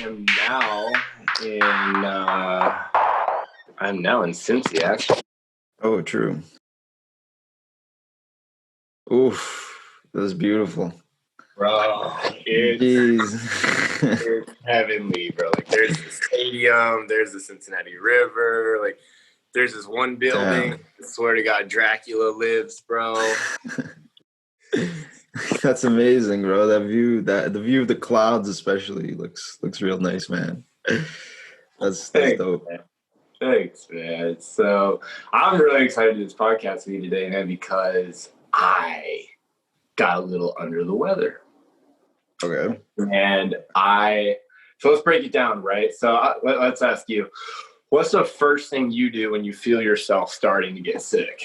am now in Cincy, actually. Oh, true. Oof, that was beautiful. Bro, it's heavenly, bro. Like, there's the stadium, there's the Cincinnati River, like, there's this one building. I swear to God, Dracula lives, bro. That's amazing, bro. The view of the clouds especially looks real nice, man. That's dope. Man. Thanks, man. So I'm really excited to do this podcast with you today, man, because I got a little under the weather. Okay. And so let's break it down, right? So let's ask you, what's the first thing you do when you feel yourself starting to get sick?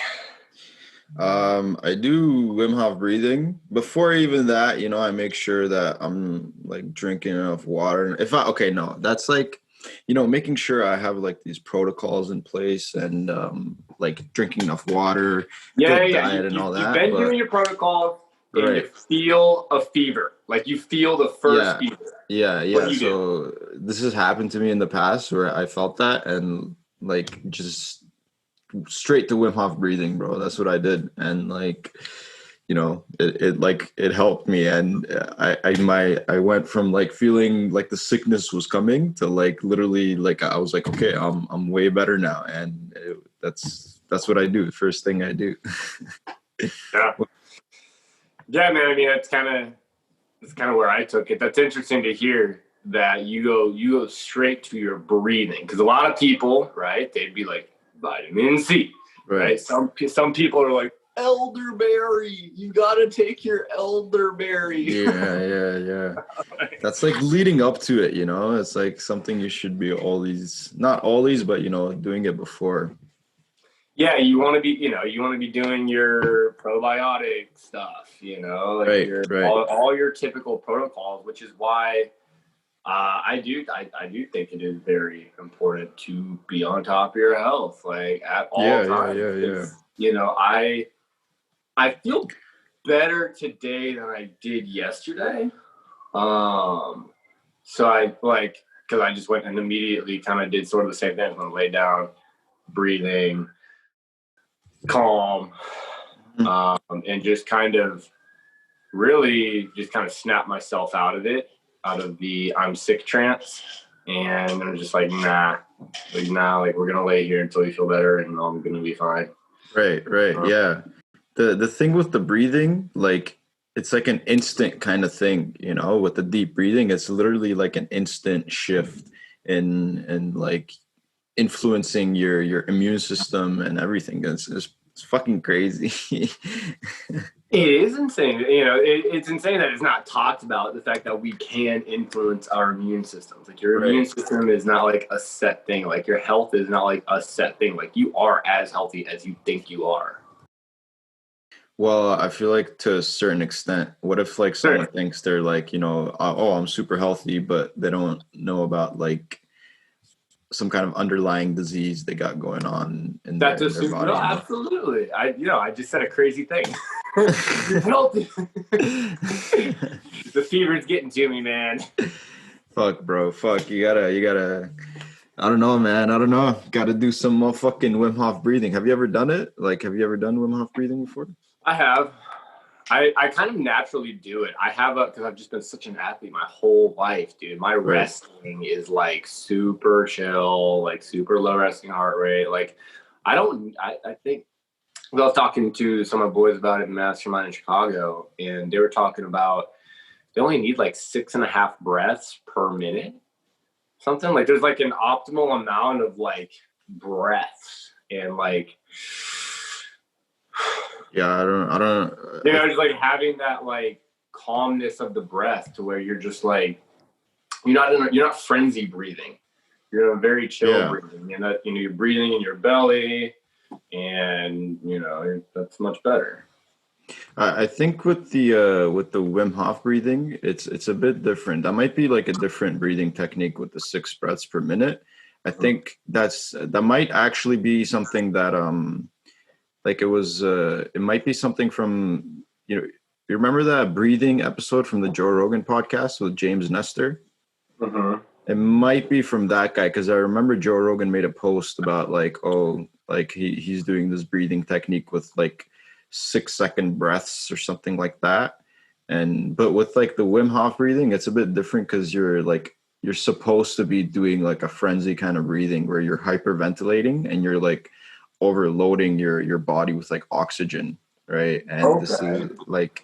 I do Wim Hof breathing. Before even that, I make sure that I'm like drinking enough water. That's like, making sure I have like these protocols in place and like drinking enough water, good diet and all that. You've been doing your protocol and you feel a fever. Like you feel the first fever. Yeah. So this has happened to me in the past where I felt that and like just straight to Wim Hof breathing, bro. That's what I did. And like, it helped me. And I went from like feeling like the sickness was coming to like literally like I was like, okay, I'm way better now. And that's what I do. The first thing I do. Yeah, man. I mean, it's kind of where I took it. That's interesting to hear that you go straight to your breathing, because a lot of people, right? They'd be like vitamin C, right? Some people are like elderberry. You gotta take your elderberry. Yeah. That's like leading up to it, It's like something you should be not always, but doing it before. Yeah, you want to be doing your probiotic stuff, all your typical protocols, which is why I do think it is very important to be on top of your health, like at all times. Yeah. I feel better today than I did yesterday. So because I just went and immediately kind of did sort of the same thing. I'm gonna lay down, breathing, calm, and just kind of really just kind of snap myself out of the I'm sick trance. And I'm just like, nah, like we're gonna lay here until you feel better, and I'm gonna be fine. Right. Yeah. The thing with the breathing, like it's like an instant kind of thing, with the deep breathing, it's literally like an instant shift in like influencing your immune system and everything. It's fucking crazy. It is insane. It's insane that it's not talked about, the fact that we can influence our immune systems. Like your immune system is not like a set thing. Like your health is not like a set thing. Like you are as healthy as you think you are. Well, I feel like to a certain extent, what if like someone thinks they're like, oh, I'm super healthy, but they don't know about like some kind of underlying disease they got going on in their body. No, absolutely. I just said a crazy thing. You're healthy. The fever's getting to me, man. Fuck, bro. Fuck. You gotta. I don't know, man. I don't know. Got to do some motherfucking Wim Hof breathing. Have you ever done it? Like, have you ever done Wim Hof breathing before? I have. I kind of naturally do it. I have because I've just been such an athlete my whole life, dude. My resting is like super chill, like super low resting heart rate. Like I think I was talking to some of my boys about it in Mastermind in Chicago, and they were talking about they only need like 6.5 breaths per minute. Something like there's like an optimal amount of like breaths and like I don't just like having that like calmness of the breath to where you're just like you're not frenzy breathing. You're in a very chill breathing. You're breathing in your belly, and that's much better. I think with the Wim Hof breathing, it's a bit different. That might be like a different breathing technique with the 6 breaths per minute. I think that might actually be something that like it might be something from you remember that breathing episode from the Joe Rogan podcast with James Nestor? Mm-hmm. It might be from that guy because I remember Joe Rogan made a post about like, oh, like he's doing this breathing technique with like 6 second breaths or something like that. And but with like the Wim Hof breathing, it's a bit different because you're supposed to be doing like a frenzy kind of breathing where you're hyperventilating and you're like overloading your body with like oxygen, right? And this Okay. is like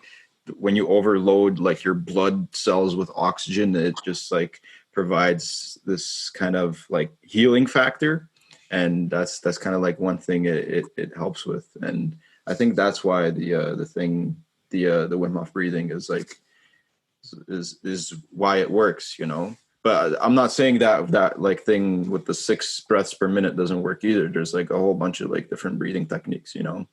when you overload like your blood cells with oxygen, it just like provides this kind of like healing factor, and that's kind of like one thing it helps with. And I think that's why the Wim Hof breathing is like is why it works, you know. But I'm not saying that like thing with the 6 breaths per minute doesn't work either. There's like a whole bunch of like different breathing techniques, you know.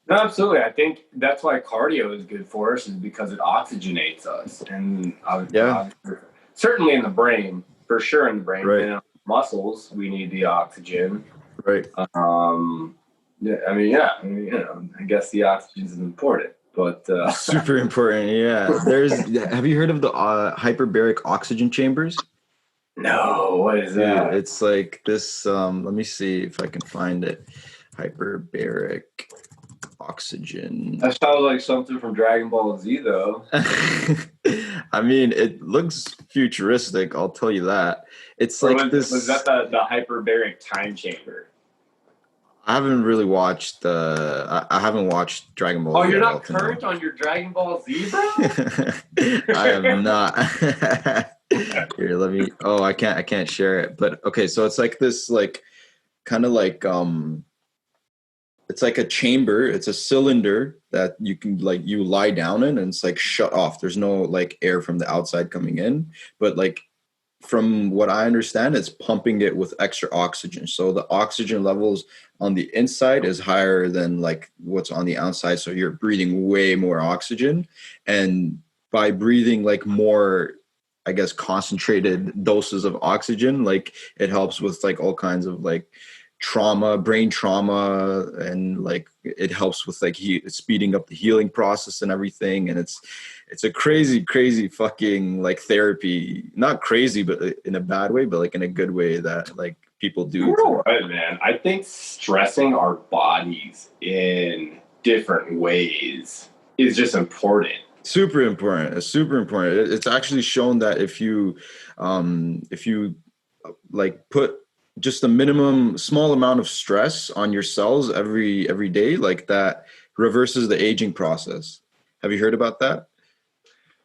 No, absolutely. I think that's why cardio is good for us, is because it oxygenates us, and Yeah, certainly in the brain, for sure in the brain, right, and in muscles, we need the oxygen. right. Yeah, I guess the oxygen is important, but Super important. Yeah. Have you heard of the hyperbaric oxygen chambers? no, what is Dude, that? it's like this. Let me see if I can find it. Hyperbaric oxygen. That sounds like something from Dragon Ball Z, though. I mean, it looks futuristic, I'll tell you that. It's Or like was that this. the hyperbaric time chamber? I haven't really watched I haven't watched Dragon Ball Oh, Z you're at all not to know. current on your Dragon Ball Z, bro? I am not. Here, let me. Oh, I can't share it. But okay, so it's like this, like kind of like it's like a chamber. It's a cylinder that you can like you lie down in, and it's like shut off. There's no like air from the outside coming in, but like from what I understand, it's pumping it with extra oxygen. So the oxygen levels on the inside is higher than like what's on the outside. So you're breathing way more oxygen. And by breathing like more, I guess, concentrated doses of oxygen, like it helps with like all kinds of like trauma, brain trauma, and like it helps with like speeding up the healing process and everything. And it's a crazy fucking like therapy. Not crazy, but in a bad way, but like in a good way that like people do You know to. what, man? I think stressing our bodies in different ways is just important. Super important. It's super important. It's actually shown that if you like put just a minimum small amount of stress on your cells every day, like that reverses the aging process. Have you heard about that?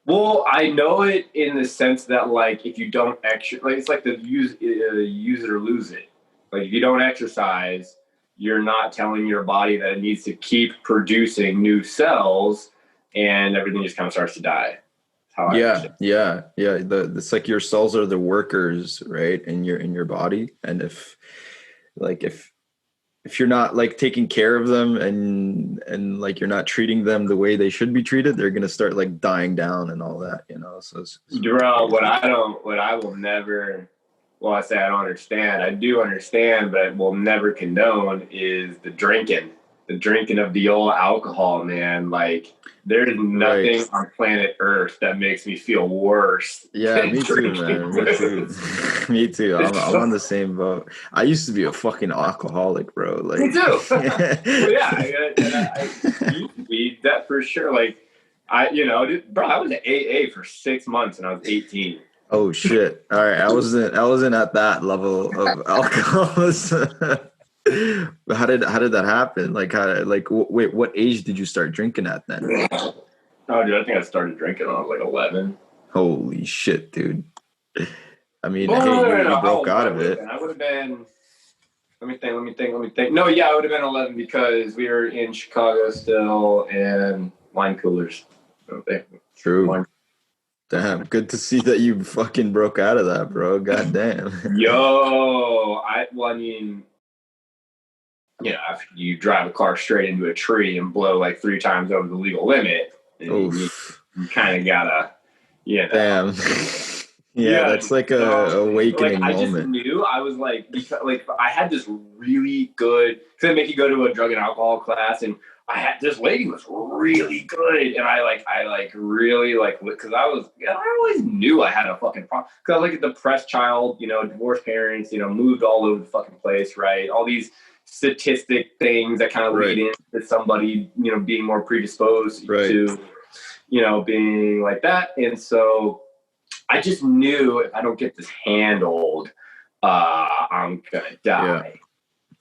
Well, I know it in the sense that, like, if you don't exercise, like, it's like the use it or lose it. Like, if you don't exercise, you're not telling your body that it needs to keep producing new cells, and everything just kind of starts to die. That's how I Yeah, understand. yeah. It's like your cells are the workers, right, in your body, and like if you're not like taking care of them and like you're not treating them the way they should be treated, they're gonna start like dying down and all that, you know. So it's really Bro, crazy. what I will never, well, I say I don't understand. I do understand, but will never condone is the drinking of the old alcohol, man. Like, there's Right. nothing on planet Earth that makes me feel worse Yeah, than me too, drinking man. Me too. booze. Me too. It's I'm so, on the same boat. I used to be a fucking alcoholic, bro. me Like, too. Well, yeah, I used to be that for sure. Like, bro, I was at AA for 6 months and I was 18. oh shit. All right, I wasn't at that level of alcoholism. How did that happen? Like, wait, what age did you start drinking at then? Oh, dude, I think I started drinking when I was like 11. Holy shit, dude. I mean, Well, hey, I don't you know how broke old out I of would have it. been. I would have been. Let me think. No, yeah, I would have been 11 because we were in Chicago still, and wine coolers. Okay. True. Wine. Damn, good to see that you fucking broke out of that, bro. God damn. Well, I mean, after you drive a car straight into a tree and blow like 3 times over the legal limit, and you Oof. kind of gotta, you know. Damn. Yeah, Yeah, that's like a like awakening I just moment. knew I was like, because like I had this really good, because they make you go to a drug and alcohol class, and I had this lady was really good, and I like really like, because I always knew I had a fucking problem, because I was like a depressed child, divorced parents, moved all over the fucking place, right? All these statistic things that kind of lead Right. into somebody, being more predisposed Right. to, being like that, and so I just knew if I don't get this handled, I'm gonna Yeah.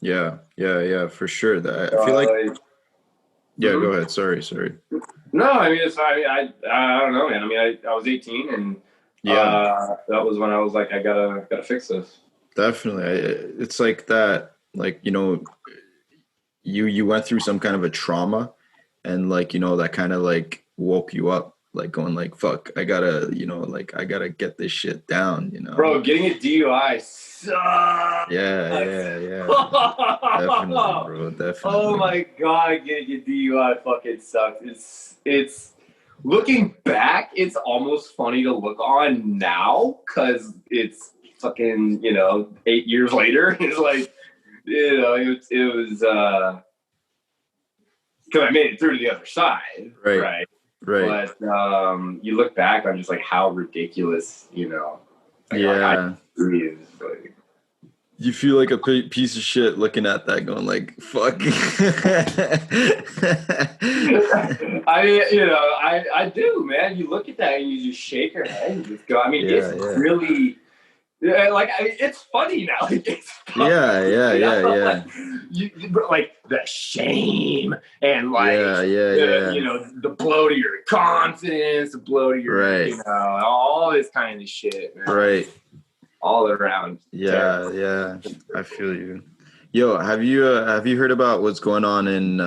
die. Yeah, for sure. That I feel like, Uh, yeah, go mhm. ahead. Sorry. No, I mean, I don't know, man. I mean, I was 18, and Yeah, that was when I was like, I gotta fix this. definitely. It's like that, like, you went through some kind of a trauma and like, that kind of like woke you up, like going like, fuck, I gotta, like I gotta get this shit down. Bro, getting a DUI sucks. Yeah. Definitely, bro. Oh Definitely. my god, getting a DUI fucking sucks. It's looking back, it's almost funny to look on now because it's fucking 8 years later. It's like it was because I made it through to the other side, Right. right? Right. But you look back on just like how ridiculous, like I Yeah. is like. You feel like a piece of shit looking at that going like, fuck. I do, man. You look at that and you just shake your head and just go. I mean, it's Yeah. really it's funny now. Like, it's Yeah, funny, yeah. like like the shame and like Yeah. the blow to your confidence, the blow to your Right. all this kind of shit, man. Right. All around. Terrible. Yeah. I feel you. Yo, have you heard about what's going on in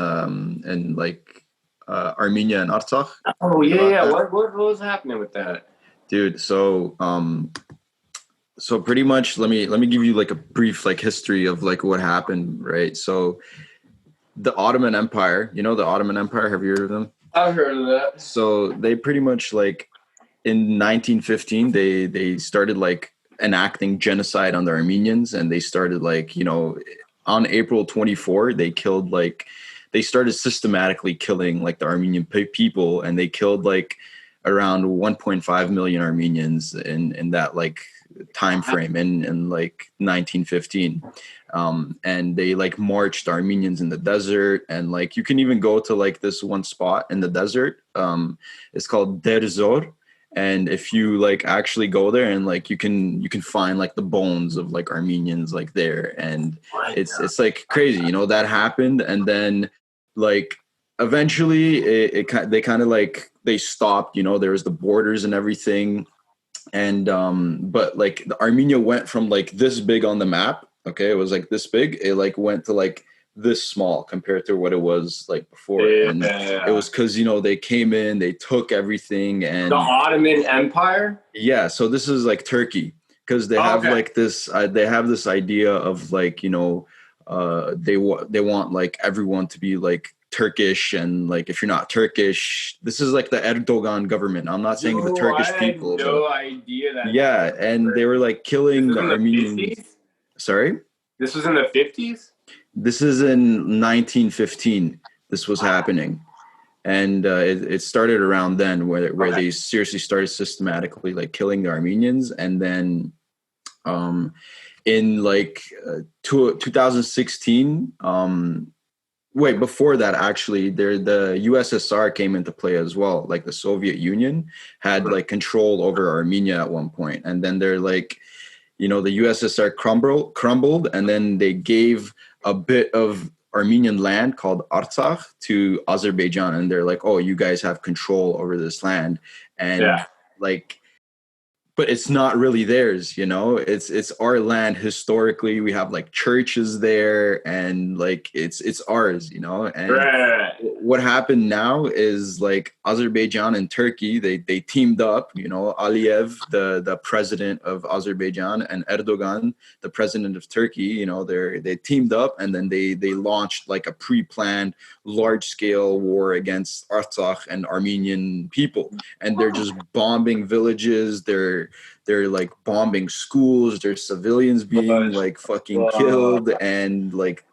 like Armenia and Artsakh? Oh Heard about yeah. that? What was happening with that? Dude, so pretty much let me give you like a brief like history of like what happened, right? So the Ottoman Empire, the Ottoman Empire, have you heard of them? I've heard of that. So they pretty much like in 1915 they started like enacting genocide on the Armenians, and they started like, on April 24 they killed like they started systematically killing like the Armenian people, and they killed like around 1.5 million Armenians in that like time frame in like 1915. And they like marched Armenians in the desert, and like you can even go to like this one spot in the desert. It's called Der Zor, and if you like actually go there, and like you can find like the bones of like Armenians like there, and it's like crazy, that happened. And then like eventually they kind of like they stopped, there was the borders and everything. And but like the Armenia went from like this big on the map, okay, it was like this big, it like went to like this small compared to what it was like before. And it Yeah. was because they came in, they took everything. The And Ottoman Empire? yeah, so this is like Turkey, because they Oh, have okay. like this they have this idea of like, they want like everyone to be like Turkish, and like if you're not Turkish, this is like the Erdogan government. I'm not saying the Yo, I Turkish had people, but no idea that yeah, happened. and they were like This killing was the in the Armenians. 50s? Sorry? This was in the 50s? This is in 1915. This was happening. And it started around then, where Okay. they seriously started systematically like killing the Armenians. And then in like 2016, wait, before that, actually, the USSR came into play as well. Like the Soviet Union had like control over Armenia at one point, and then they're like, the USSR crumbled, and then they gave a bit of Armenian land called Artsakh to Azerbaijan, and they're like, oh, you guys have control over this land. And Yeah. like, but it's not really theirs, it's our land. Historically, we have like churches there, and like it's ours. And Right. what happened now is like Azerbaijan and Turkey, they teamed up, you know, Aliyev, the president of Azerbaijan, and Erdogan, the president of Turkey, you know, they teamed up, and then they launched like a pre-planned large scale war against Artsakh and Armenian people. And they're just bombing villages, they're like bombing schools, there's civilians being like fucking killed, and like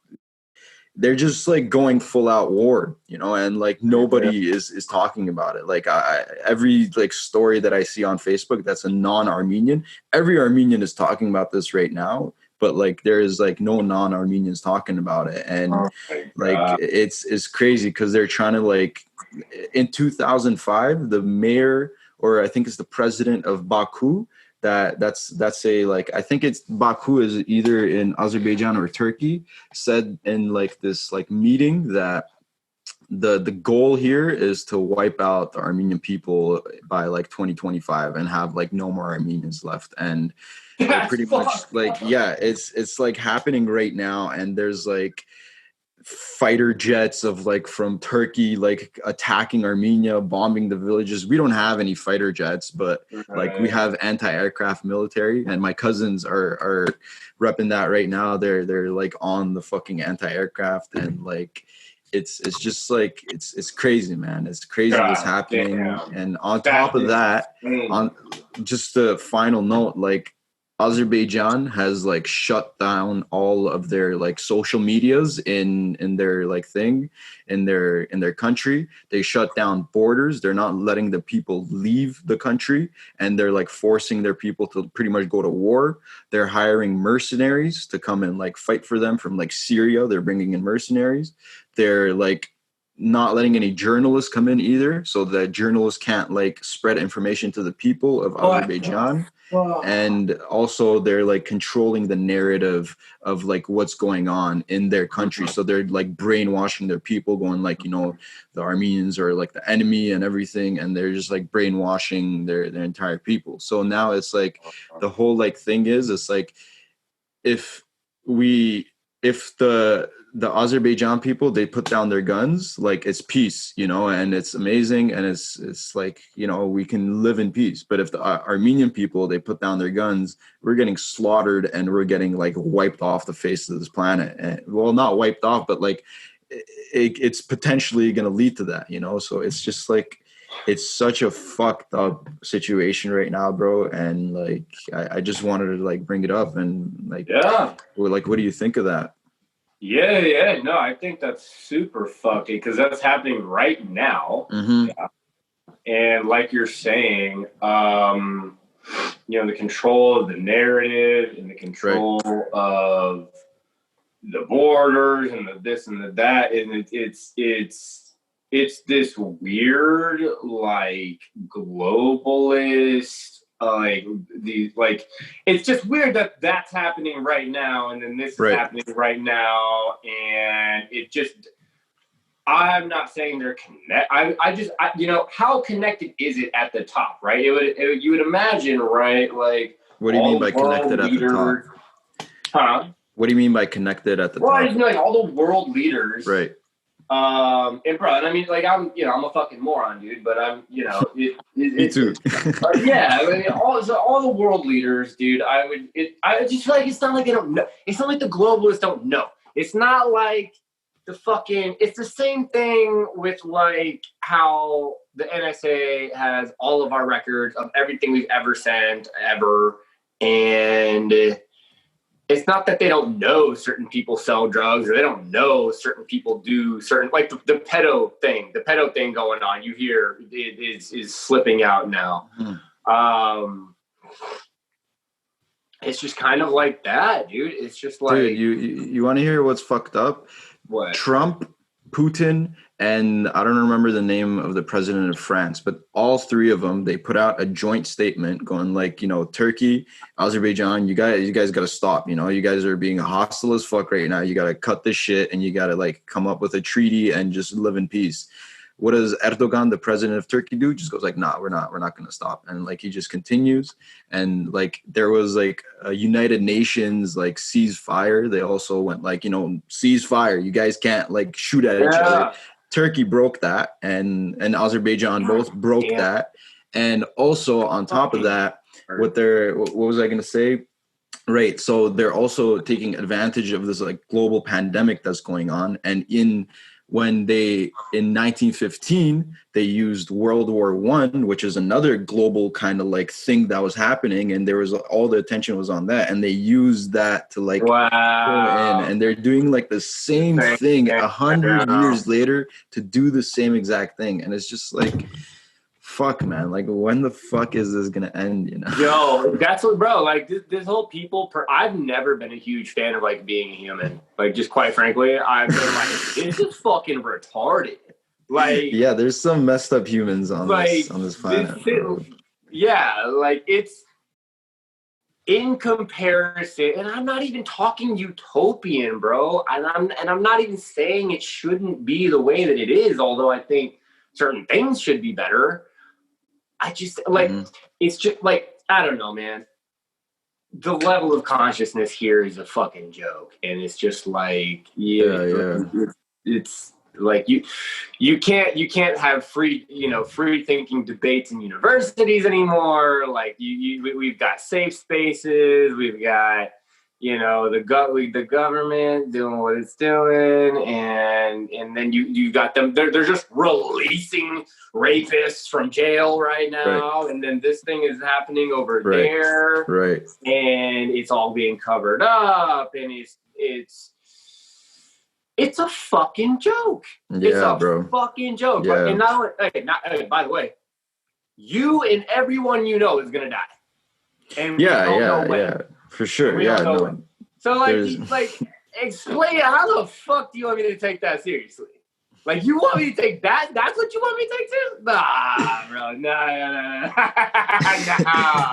they're just like going full out war, you know, and like nobody is talking about it. Like every like story that I see on Facebook that's a non-Armenian, every Armenian is talking about this right now, but like there is like no non-Armenians talking about it. And like it's crazy because they're trying to like in 2005 the mayor, or I think it's the president of Baku, that's a like, I think it's Baku is either in Azerbaijan or Turkey, said in like this like meeting that the goal here is to wipe out the Armenian people by like 2025 and have like no more Armenians left. And they're pretty much like, yeah, it's like happening right now. And there's like fighter jets of like from Turkey like attacking Armenia, bombing the villages. We don't have any fighter jets, but like we have anti-aircraft military, and my cousins are repping that right now. They're like on the fucking anti-aircraft, and like it's just like it's crazy, man. It's crazy what's happening. Damn. And on top of that, on just the final note, like Azerbaijan has like shut down all of their like social medias in their like thing in their country. They shut down borders. They're not letting the people leave the country, and they're like forcing their people to pretty much go to war. They're hiring mercenaries to come and like fight for them from like Syria. They're bringing in mercenaries. They're like not letting any journalists come in either, so that journalists can't like spread information to the people of Azerbaijan. Wow. And also they're like controlling the narrative of like what's going on in their country. So they're like brainwashing their people, going like, you know, the Armenians are like the enemy and everything, and they're just like brainwashing their entire people. So now it's like the whole like thing is, it's like if the Azerbaijan people, they put down their guns, like it's peace, you know, and it's amazing, and it's like, you know, we can live in peace. But if the Armenian people, they put down their guns, we're getting slaughtered, and we're getting like wiped off the face of this planet. And, well, not wiped off, but like it's potentially going to lead to that, you know. So it's just like it's such a fucked up situation right now, bro. And like I just wanted to like bring it up, and like, yeah, like, what do you think of that? Yeah, no, I think that's super fucking, because that's happening right now. Mm-hmm. Yeah. And like you're saying, you know, the control of the narrative and the control of the borders and the this and the that, and it's this weird like globalist. Like these, like it's just weird that that's happening right now, and then this is happening right now, and it just. I'm not saying they're I you know, how connected is it at the top, right? You would imagine, right? Like, what do you mean by connected at the top? Huh? What do you mean by connected at the top? Well, I just mean like all the world leaders, right? And bro, and I mean, like, I'm a fucking moron, dude, but I'm, you know, me too. Yeah, I mean, all the world leaders, dude. I just feel like it's not like they don't know. It's not like the globalists don't know. It's not like it's the same thing with like how the NSA has all of our records of everything we've ever sent ever, and it's not that they don't know certain people sell drugs, or they don't know certain people do certain, like the pedo thing going on. You hear it is slipping out now. It's just kind of like that, dude. It's just like, dude, you want to hear what's fucked up? What? Trump, Putin, and I don't remember the name of the president of France, but all three of them, they put out a joint statement going like, you know, Turkey, Azerbaijan, you guys got to stop. You know, you guys are being hostile as fuck right now. You got to cut this shit, and you got to like come up with a treaty and just live in peace. What does Erdogan, the president of Turkey, do? Just goes like, nah, we're not going to stop. And like, he just continues. And like, there was like a United Nations, like ceasefire. They also went like, you know, ceasefire. You guys can't like shoot at each other. Turkey broke that, and Azerbaijan both broke that. And also on top of that, what was I going to say? Right. So they're also taking advantage of this like global pandemic that's going on. And in 1915, they used World War One, which is another global kind of like thing that was happening. And there was all the attention was on that. And they used that to like go in, and they're doing like the same thing 100 years later to do the same exact thing. And it's just like, fuck, man, like when the fuck is this gonna end, you know? Yo, that's what, bro, like this whole I've never been a huge fan of like being a human. Like, just quite frankly, I've been like, this is fucking retarded. Like, yeah, there's some messed up humans on like, this planet. Yeah, like it's in comparison, and I'm not even talking utopian, bro. And I'm not even saying it shouldn't be the way that it is, although I think certain things should be better. I just like it's just like, I don't know, man. The level of consciousness here is a fucking joke, and it's just like it's like you can't have free thinking debates in universities anymore. Like we've got safe spaces, we've got the government doing what it's doing, and then you got them. They're just releasing rapists from jail right now, and then this thing is happening over there, and it's all being covered up, and it's a fucking joke. Yeah, it's a fucking joke. Yeah. And not only, by the way, you and everyone you know is gonna die. And yeah, for sure. Yeah, no. So like explain, how the fuck do you want me to take that seriously? Like, you want me to take that? That's what you want me to take seriously? Nah, bro.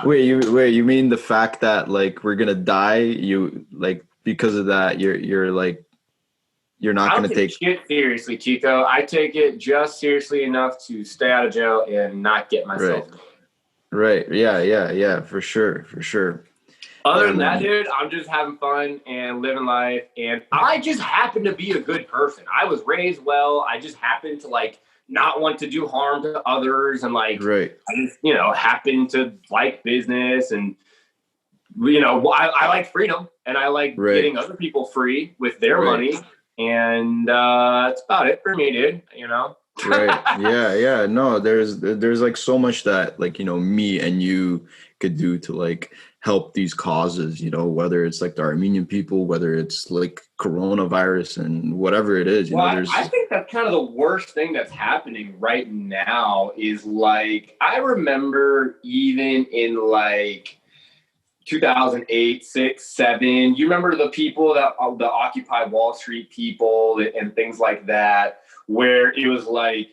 Nah. Wait, you mean the fact that like we're gonna die? You like, because of that, you're like, you're not gonna take shit seriously, Tiko. I take it just seriously enough to stay out of jail and not get myself. Right. Yeah. For sure. Other than that, dude, I'm just having fun and living life. And I just happen to be a good person. I was raised well. I just happen to like not want to do harm to others. And like, I just, happen to like business. And, I like freedom, and I like getting other people free with their money. And that's about it for me, dude, Yeah. No, there's like so much that like, me and you could do to like help these causes, whether it's like the Armenian people, whether it's like coronavirus and whatever it is. I think that's kind of the worst thing that's happening right now is like, I remember even in like 2008, 6, 7, you remember the people the Occupy Wall Street people and things like that, where it was like,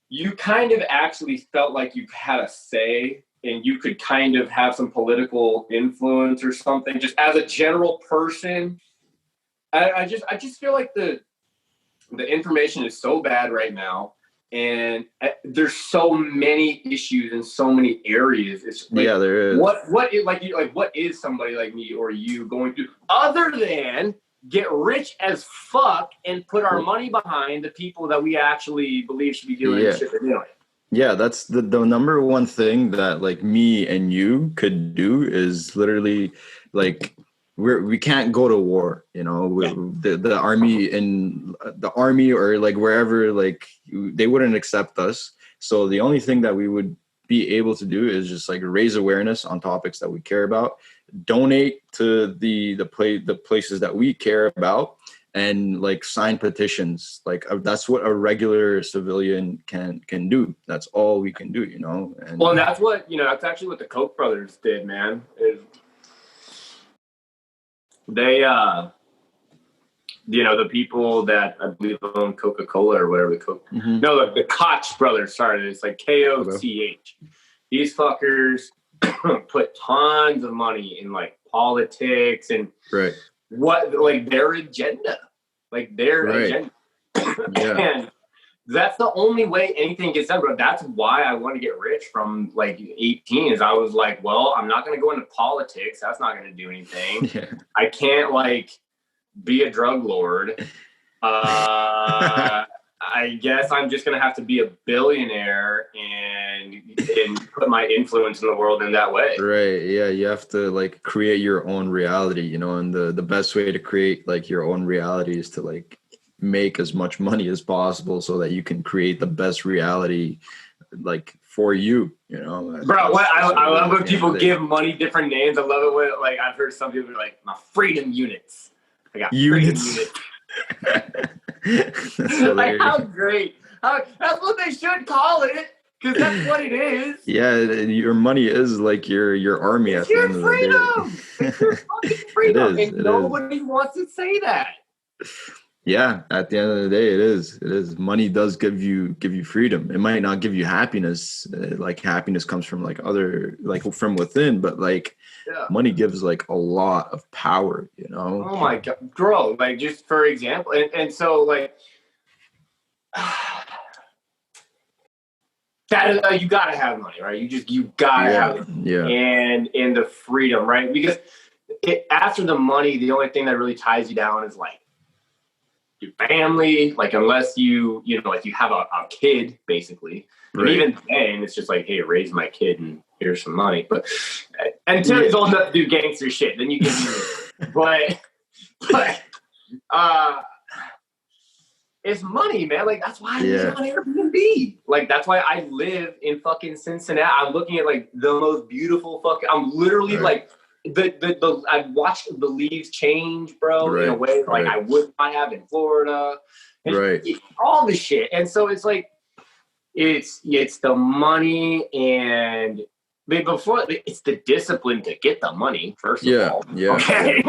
you kind of actually felt like you had a say and you could kind of have some political influence or something, just as a general person. I just feel like the information is so bad right now, and there's so many issues in so many areas. It's like, there is. What is somebody like me or you going to, other than get rich as fuck and put our money behind the people that we actually believe should be doing the shit they're doing? Yeah, that's the number one thing that like me and you could do is literally like we can't go to war, the army or like wherever, like they wouldn't accept us. So the only thing that we would be able to do is just like raise awareness on topics that we care about, donate to the places that we care about, and like sign petitions. Like that's what a regular civilian can do. That's all we can do, And that's what that's actually what the Koch brothers did, man. Is they the people that I believe own Coca-Cola or whatever, the Koch brothers started. It's like Koch. These fuckers put tons of money in like politics and what, like their agenda. And that's the only way anything gets done, bro. That's why I want to get rich from like 18 is I was like, well, I'm not going to go into politics. That's not going to do anything. I can't like be a drug lord. I guess I'm just gonna have to be a billionaire and put my influence in the world in that way. Right. Yeah. You have to like create your own reality, you know, and the best way to create like your own reality is to like make as much money as possible so that you can create the best reality like for you, you know. Bro, I love when at the end of people the day. give money different names. I love it when, like, I've heard some people be like, my freedom units. I got Units. freedom units. That's Like, how hilarious. great. That's what they should call it, because that's what it is. Yeah, your money is like your army It's at the your end of the day. freedom. It's your fucking It freedom. is. And It is. nobody wants to say that. Yeah, at the end of the day, it is. It is. Money does give you freedom. It might not give you happiness. Like happiness comes from like other like from within, but like Yeah. money gives like a lot of power. You know. Oh my God, bro. Like, just for example, and so like, that you gotta have money, right? You gotta have it, Yeah. and the freedom, right? Because after the money, the only thing that really ties you down is like your family, like unless you know, like you have a kid, basically. And Right. even then, it's just like, hey, raise my kid and here's some money. But until he's old enough to do gangster shit, then you can do it. But it's money, man. Like, that's why I live on Airbnb. Like, that's why I live in fucking Cincinnati. I'm looking at like the most beautiful fucking. I'm literally like the I've watched the leaves change, bro, in a way like I would not have in Florida. And all the shit. And so it's like it's the money, and before it's the discipline to get the money, first of all. Okay.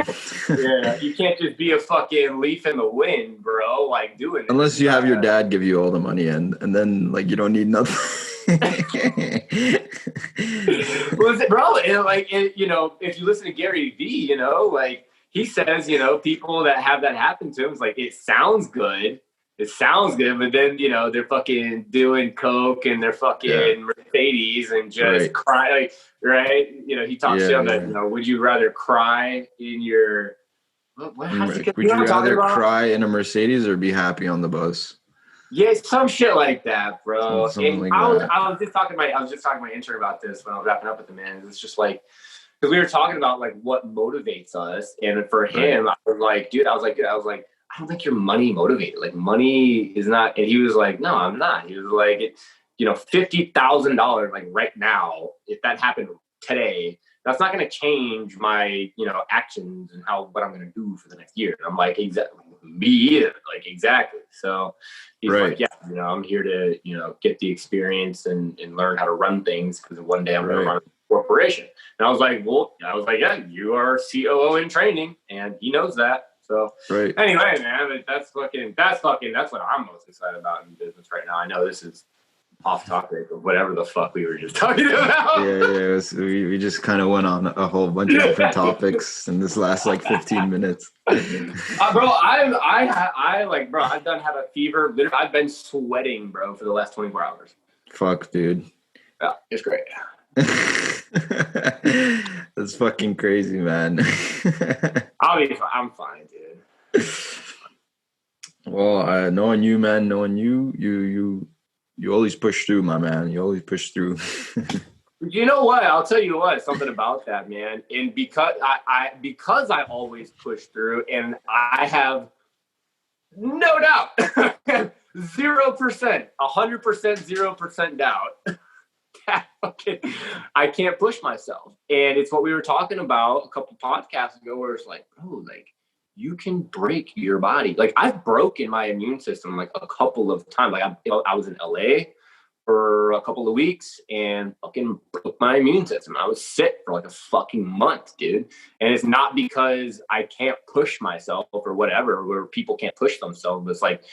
Yeah, you can't just be a fucking leaf in the wind, bro. Like doing it. Unless you have your dad give you all the money, and then like you don't need nothing. Well, bro, and like you know, if you listen to Gary Vee, you know, like he says, you know, people that have that happen to him, it's like it sounds good, but then you know they're fucking doing coke and they're fucking Mercedes and just cry, like, right? You know, he talks shit on that. You know, would you rather cry in your what Would you rather cry in a Mercedes or be happy on the bus? Yeah, some shit like that, bro. Something like I was that. just talking to my intern about this when I was wrapping up with the man. It's just like, because we were talking about like what motivates us, and for him, I was like, I don't think you're money motivated. Like, money is not. And he was like, no, I'm not. He was like, you know, $50,000, like right now, if that happened today, that's not going to change my, you know, actions and what I'm going to do for the next year. And I'm like, exactly, me either. Like, exactly. So he's like, yeah, you know, I'm here to, you know, get the experience and learn how to run things, because one day I'm going to run a corporation. And I was like, yeah, you are COO in training, and he knows that. So anyway, man, that's what I'm most excited about in business right now. I know this is off topic of whatever the fuck we were just talking about. We just kind of went on a whole bunch of different topics in this last like 15 minutes. Bro, I've done have a fever. Literally, I've been sweating, bro, for the last 24 hours. Fuck, dude. Yeah, it's great. That's fucking crazy, man. I'm fine, dude. Well, knowing you, man, you always push through, my man. You always push through. You know what? I'll tell you what. Something about that, man. And because I always push through, and I have no doubt, 0%, 100%, 0% doubt. I can't push myself. And it's what we were talking about a couple podcasts ago, where it's like, bro, like, you can break your body. Like, I've broken my immune system like a couple of times. Like, I was in LA for a couple of weeks and fucking broke my immune system. I was sick for like a fucking month, dude. And it's not because I can't push myself or whatever, where people can't push themselves. But it's like,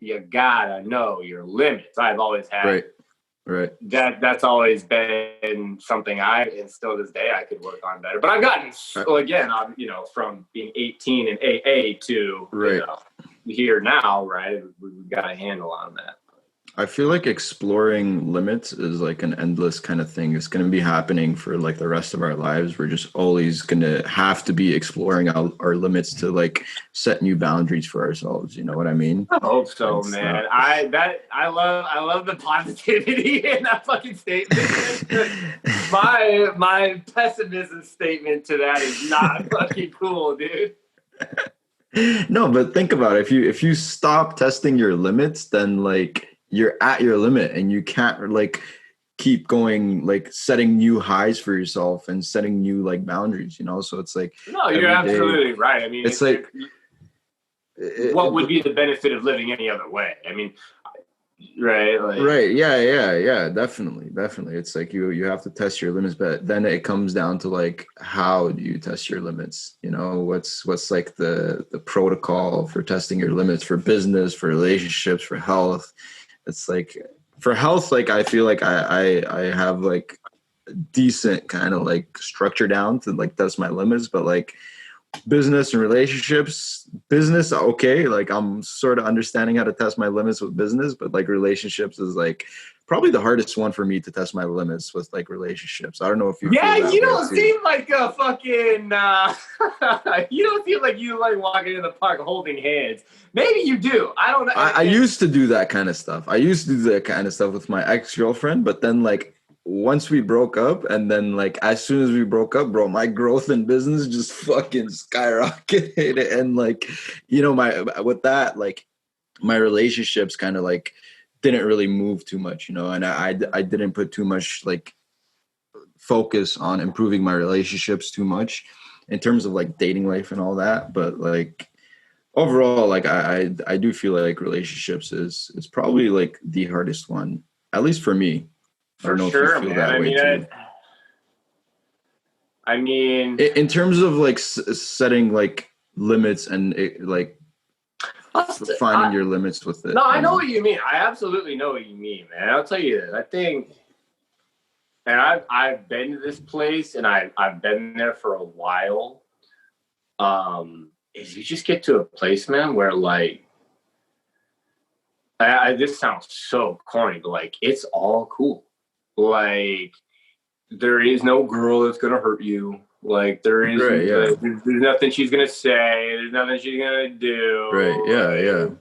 you gotta know your limits. I've always had that's always been something and still to this day I could work on better. But I've gotten again, you know, from being 18 and AA to you know, here now, right? We've got a handle on that. I feel like exploring limits is like an endless kind of thing. It's going to be happening for like the rest of our lives. We're just always going to have to be exploring our limits to like set new boundaries for ourselves. You know what I mean? I hope so, It's man. not. I love the positivity in that fucking statement. My pessimism statement to that is not fucking cool, dude. No, but think about it. If you stop testing your limits, then like you're at your limit and you can't like keep going like setting new highs for yourself and setting new like boundaries, you know? So it's like No, you're every day absolutely right. I mean, it's like what would be the benefit of living any other way? I mean, right? Like, right, yeah, definitely. It's like you have to test your limits, but then it comes down to like how do you test your limits? You know, what's like the protocol for testing your limits for business, for relationships, for health. It's like for health, like I feel like I have like decent kind of like structure down to like test my limits, but like business and relationships, business okay, like I'm sort of understanding how to test my limits with business, but like relationships is like probably the hardest one for me to test my limits with like relationships. I don't know if you feel yeah, that you way don't too. seem like a fucking. You don't seem like you like walking in the park holding hands. Maybe you do. I don't know. I used to do that kind of stuff. I used to do that kind of stuff with my ex-girlfriend, but then like once we broke up and then like as soon as we broke up, bro, my growth in business just fucking skyrocketed. And like, you know, my with that, like my relationships kind of like didn't really move too much, you know, and I didn't put too much like focus on improving my relationships too much in terms of like dating life and all that. But like overall, like I do feel like relationships is probably like the hardest one, at least for me. I For don't know if you sure, feel man. that I way mean, too. I mean, In terms of like setting like limits and like finding I, your limits with no, it, I you know know. what you mean. I absolutely know what you mean, man. I'll tell you this. I think, and I've been to this place, and I've been there for a while. Is you just get to a place, man, where like, this sounds so corny, but like, it's all cool. Like, there is no girl that's gonna hurt you. Like, Right, yeah. there's nothing she's gonna say. There's nothing she's gonna Right, do. yeah. Like,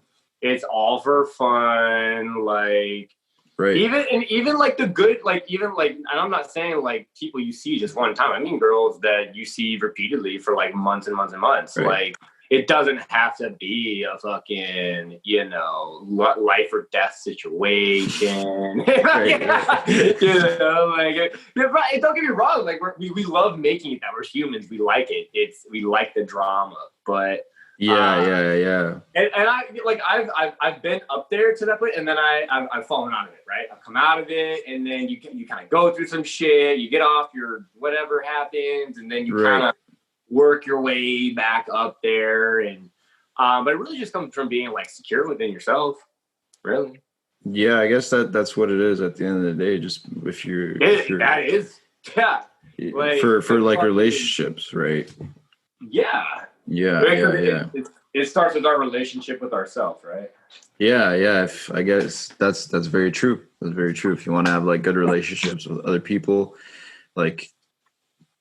it's all for fun. Like, Right. even like the good, like even like, and I'm not saying like people you see just one time. I mean girls that you see repeatedly for like months and months and months. Right. Like, it doesn't have to be a fucking, life or death situation. Right, right. Like, don't get me wrong. Like, we love making it that we're humans. We like it. We like the drama, but Yeah, uh, yeah, yeah. and I like I've been up there to that point, and then I've fallen out of it. Right, I've come out of it, and then you kind of go through some shit. You get off your whatever happens, and then you kind Right. of work your way back up there. And but it really just comes from being like secure within yourself. Really, Yeah, I guess that's what it is at the end of the day. Just if you're that is, yeah, like for like fucking, relationships, right? yeah. Yeah, Because yeah, yeah. it starts with our relationship with ourselves, right? Yeah. I guess that's very true. That's very true. If you want to have like good relationships with other people, like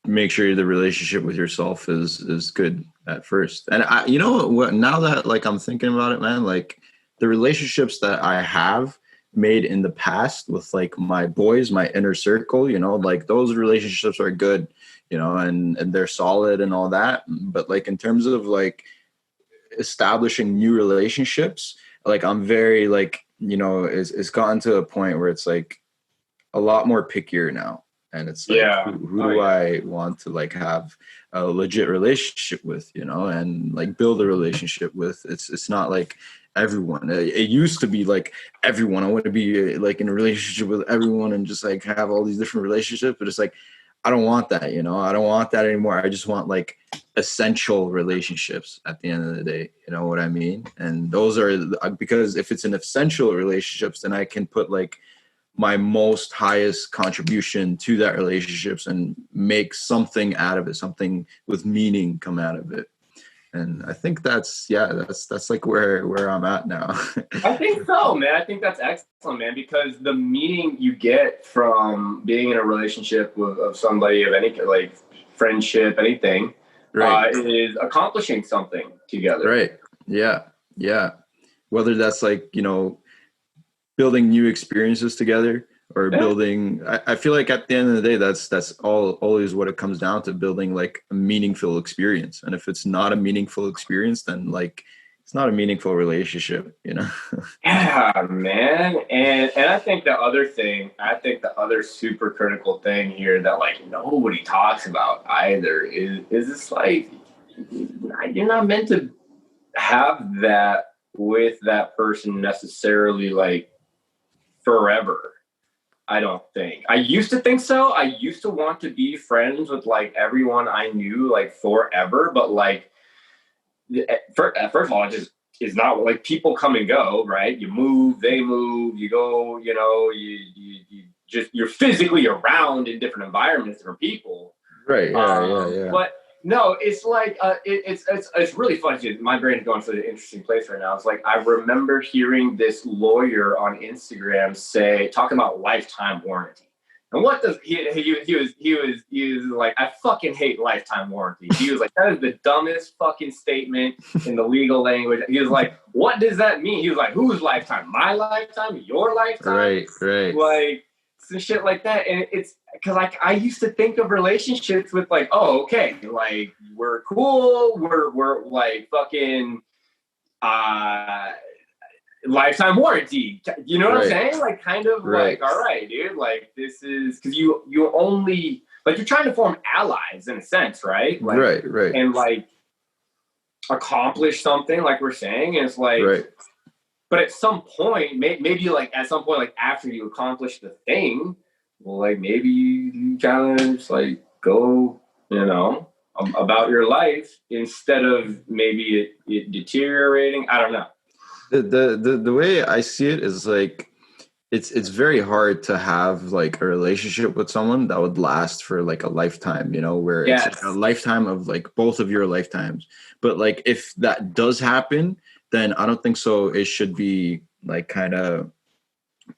make sure the relationship with yourself is good at first. And I, you know what? Now that like I'm thinking about it, man, like the relationships that I have made in the past with like my boys, my inner circle, you know, like those relationships are good, you know, and they're solid and all that. But like in terms of like establishing new relationships, like I'm very like, you know, it's gotten to a point where it's like a lot more pickier now. And it's like Yeah. who Oh do yeah. I want to like have a legit relationship with, you know, and like build a relationship with. It's not like everyone. It used to be like everyone. I want to be like in a relationship with everyone and just like have all these different relationships, but it's like I don't want that, you know. I don't want that anymore. I just want like essential relationships at the end of the day. You know what I mean? And those are because if it's an essential relationships, then I can put like my most highest contribution to that relationships and make something out of it, something with meaning come out of it. And I think that's like where I'm at now. I think so, man. I think that's excellent, man, because the meaning you get from being in a relationship of somebody of any, like, friendship, anything, Right. is accomplishing something together. Right. Yeah. Yeah. Whether that's like, building new experiences together or building, I feel like at the end of the day, that's always what it comes down to, building like a meaningful experience. And if it's not a meaningful experience, then like it's not a meaningful relationship, Yeah, man. And I think the other super critical thing here that, like, nobody talks about either is this, like, you're not meant to have that with that person necessarily, like, forever. I don't think. I used to think so. I used to want to be friends with, like, everyone I knew, like, forever, but, like, first of all, it just is not, like, people come and go, right? You move, they move, you go, you just, you're physically around in different environments, different people. Right. Yeah. But no, it's like, it's really funny. My brain is going to an interesting place right now. It's like, I remember hearing this lawyer on Instagram talking about lifetime warranty. And what does he was like, I fucking hate lifetime warranty. He was like, that is the dumbest fucking statement in the legal language. He was like, what does that mean? He was like, whose lifetime? My lifetime? Your lifetime? Right. Like, some shit like that. And it's because, like, I used to think of relationships with, like, oh, okay, like, we're cool, we're like fucking lifetime warranty. You know what I'm saying? Like, kind of like, all right, dude, like, this is because you only, like, you're trying to form allies in a sense, right? Like, right. And, like, accomplish something, like we're saying. And it's like, but at some point, maybe like at some point, like after you accomplish the thing, well, like, maybe you kind of just, like, go, about your life instead of maybe it deteriorating. I don't know. The way I see it is like it's very hard to have like a relationship with someone that would last for like a lifetime, where it's like a lifetime of like both of your lifetimes. But like if that does happen, then I don't think so. It should be like kind of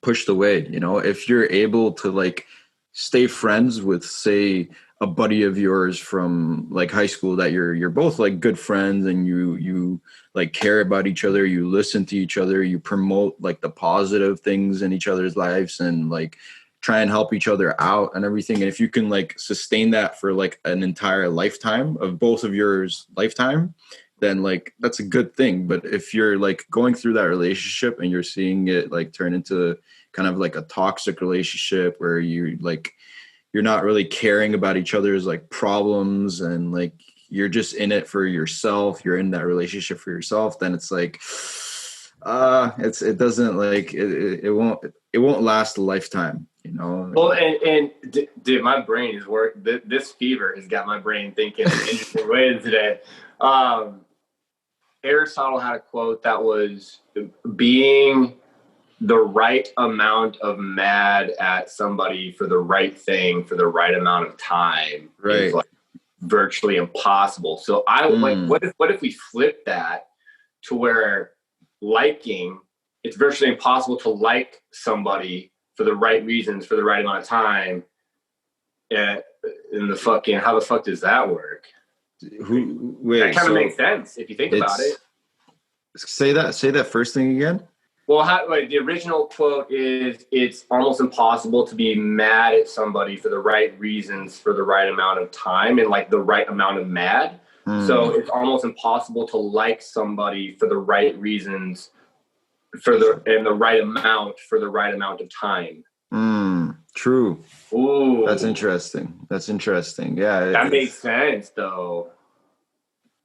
pushed away. If you're able to like stay friends with, say, a buddy of yours from like high school that you're both like good friends and you like care about each other, you listen to each other, you promote like the positive things in each other's lives and like try and help each other out and everything. And if you can like sustain that for like an entire lifetime of both of yours lifetime, then like that's a good thing. But if you're like going through that relationship and you're seeing it like turn into kind of like a toxic relationship where you're not really caring about each other's like problems and like you're just in it for yourself, you're in that relationship for yourself, then it's like it doesn't like it won't last a lifetime, Well, and dude, my brain is this fever has got my brain thinking in interesting ways today. Aristotle had a quote that was, being the right amount of mad at somebody for the right thing for the right amount of time is like virtually impossible. So like, what if we flip that to where liking, it's virtually impossible to like somebody for the right reasons for the right amount of time. In the fucking, how the fuck does that work? That kind of makes sense if you think about it. Say that first thing again. Well, like, the original quote is, it's almost impossible to be mad at somebody for the right reasons for the right amount of time and like the right amount of mad. So it's almost impossible to like somebody for the right reasons and the right amount for the right amount of time. True. Ooh. That's interesting. Yeah. That makes sense though.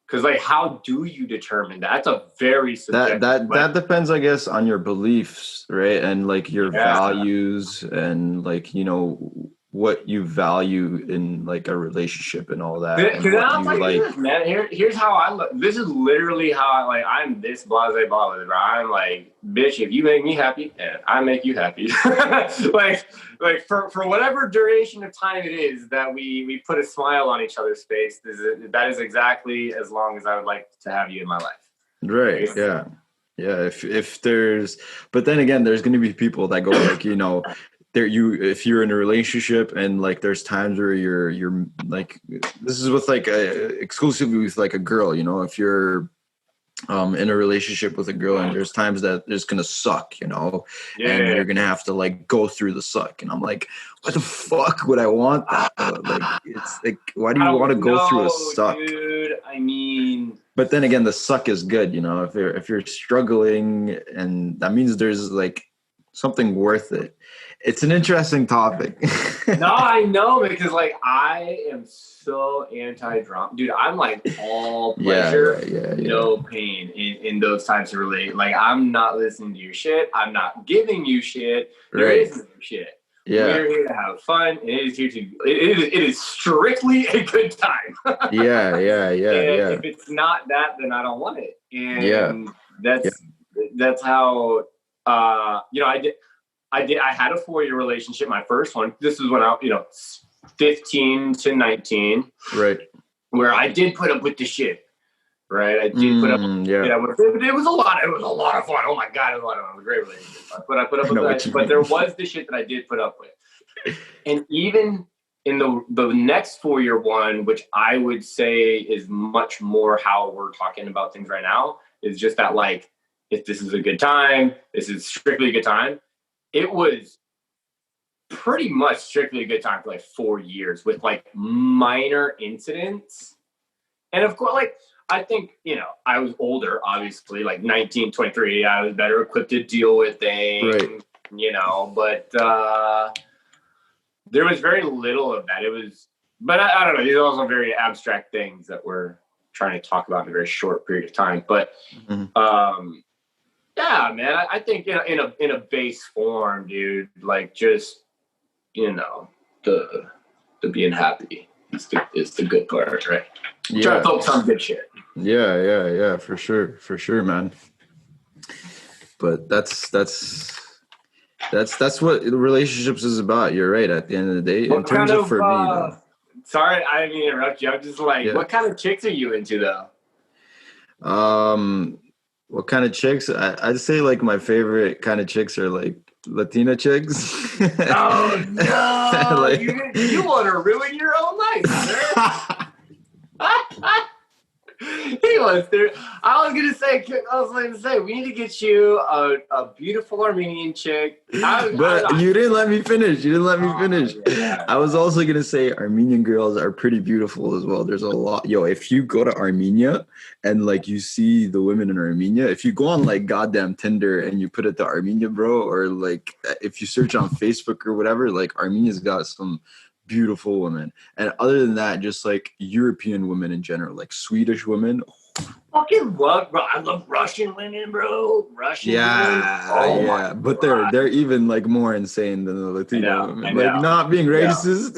Because, like, how do you determine that? That's a very subjective. That depends, I guess, on your beliefs, right? And like your values and like, what you value in like a relationship and all that, and Because what I'm you like, like. this, man. Here's how I look. This is literally how I like. I'm this blasé blah with it, bro. I'm like, bitch. If you make me happy, and I make you happy, like for whatever duration of time it is that we put a smile on each other's face, that is exactly as long as I would like to have you in my life. Right? Yeah. Yeah. If there's, but then again, there's going to be people that go like, you know, if you're in a relationship and like there's times where you're like, this is with like exclusively with like a girl, you know, if you're in a relationship with a girl and there's times that it's gonna suck, you know, and you're gonna have to like go through the suck, and I'm like, what the fuck would I want that? Like, it's like, why do you want to go through a suck, dude? I mean, but then again, the suck is good, you know, if you're struggling, and that means there's like something worth it. It's an interesting topic. no, I know, because like I am so anti-drama, dude. I'm like all pleasure, no pain in those types of like I'm not listening to your shit. I'm not giving you shit. There is no shit. Yeah. We're here to have fun. And it is here to. It is strictly a good time. Yeah. If it's not that, then I don't want it. And that's how. You know, I had a 4-year relationship. My first one. This was when I, 15 to 19. Right. Where I did put up with the shit. Right. I did put up. It was a lot. It was a lot of fun. Oh my god, it was a lot of fun. It was a great relationship. But I put up with that. But there was the shit that I did put up with. And even in the next 4-year one, which I would say is much more how we're talking about things right now, is just that like, if this is a good time, this is strictly a good time. It was pretty much strictly a good time for like 4 years with like minor incidents. And of course, like, I think, I was older, obviously, like 19, 23. I was better equipped to deal with things, but there was very little of that. It was, but I don't know. These are also very abstract things that we're trying to talk about in a very short period of time. But, yeah, man, I think in a base form, dude, like just, the being happy is the good part, right? Yeah. Try to focus on good shit. Yeah, for sure, man. But that's what relationships is about. You're right. At the end of the day, in terms of for me, though. Sorry, I didn't mean to interrupt you. I'm just like, what kind of chicks are you into, though? What kind of chicks? I'd say like my favorite kind of chicks are like Latina chicks. Oh no! Like, you want to ruin your own life, sir. He was there. I was gonna say, we need to get you a beautiful Armenian chick. But you didn't let me finish. Yeah. I was also gonna say Armenian girls are pretty beautiful as well. There's a lot. Yo, if you go to Armenia and like you see the women in Armenia, if you go on like goddamn Tinder and you put it to Armenia, bro, or like if you search on Facebook or whatever, like Armenia's got some beautiful women. And other than that, just like European women in general, like Swedish women. Fucking love, bro. I love Russian women, bro. Russian women. Oh yeah. But they're even like more insane than the Latino women. Like not being racist,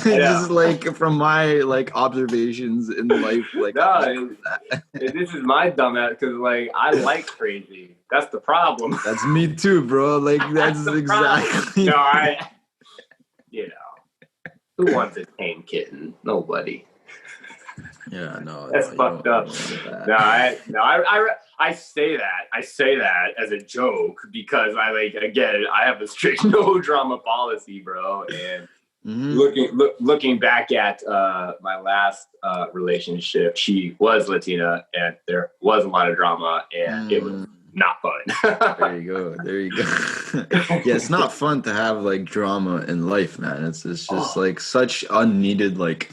just like from my like observations in life. Like this is my dumbass because like I like crazy. That's the problem. That's me too, bro. Like that's exactly. No, who wants a tame kitten? Nobody. Yeah, no, that's fucked up. I say that. I say that as a joke because I have a strict no drama policy, bro. And looking back at my last relationship, she was Latina, and there was a lot of drama, and it was not fun. There you go. Yeah, it's not fun to have like drama in life, man. It's just like such unneeded, like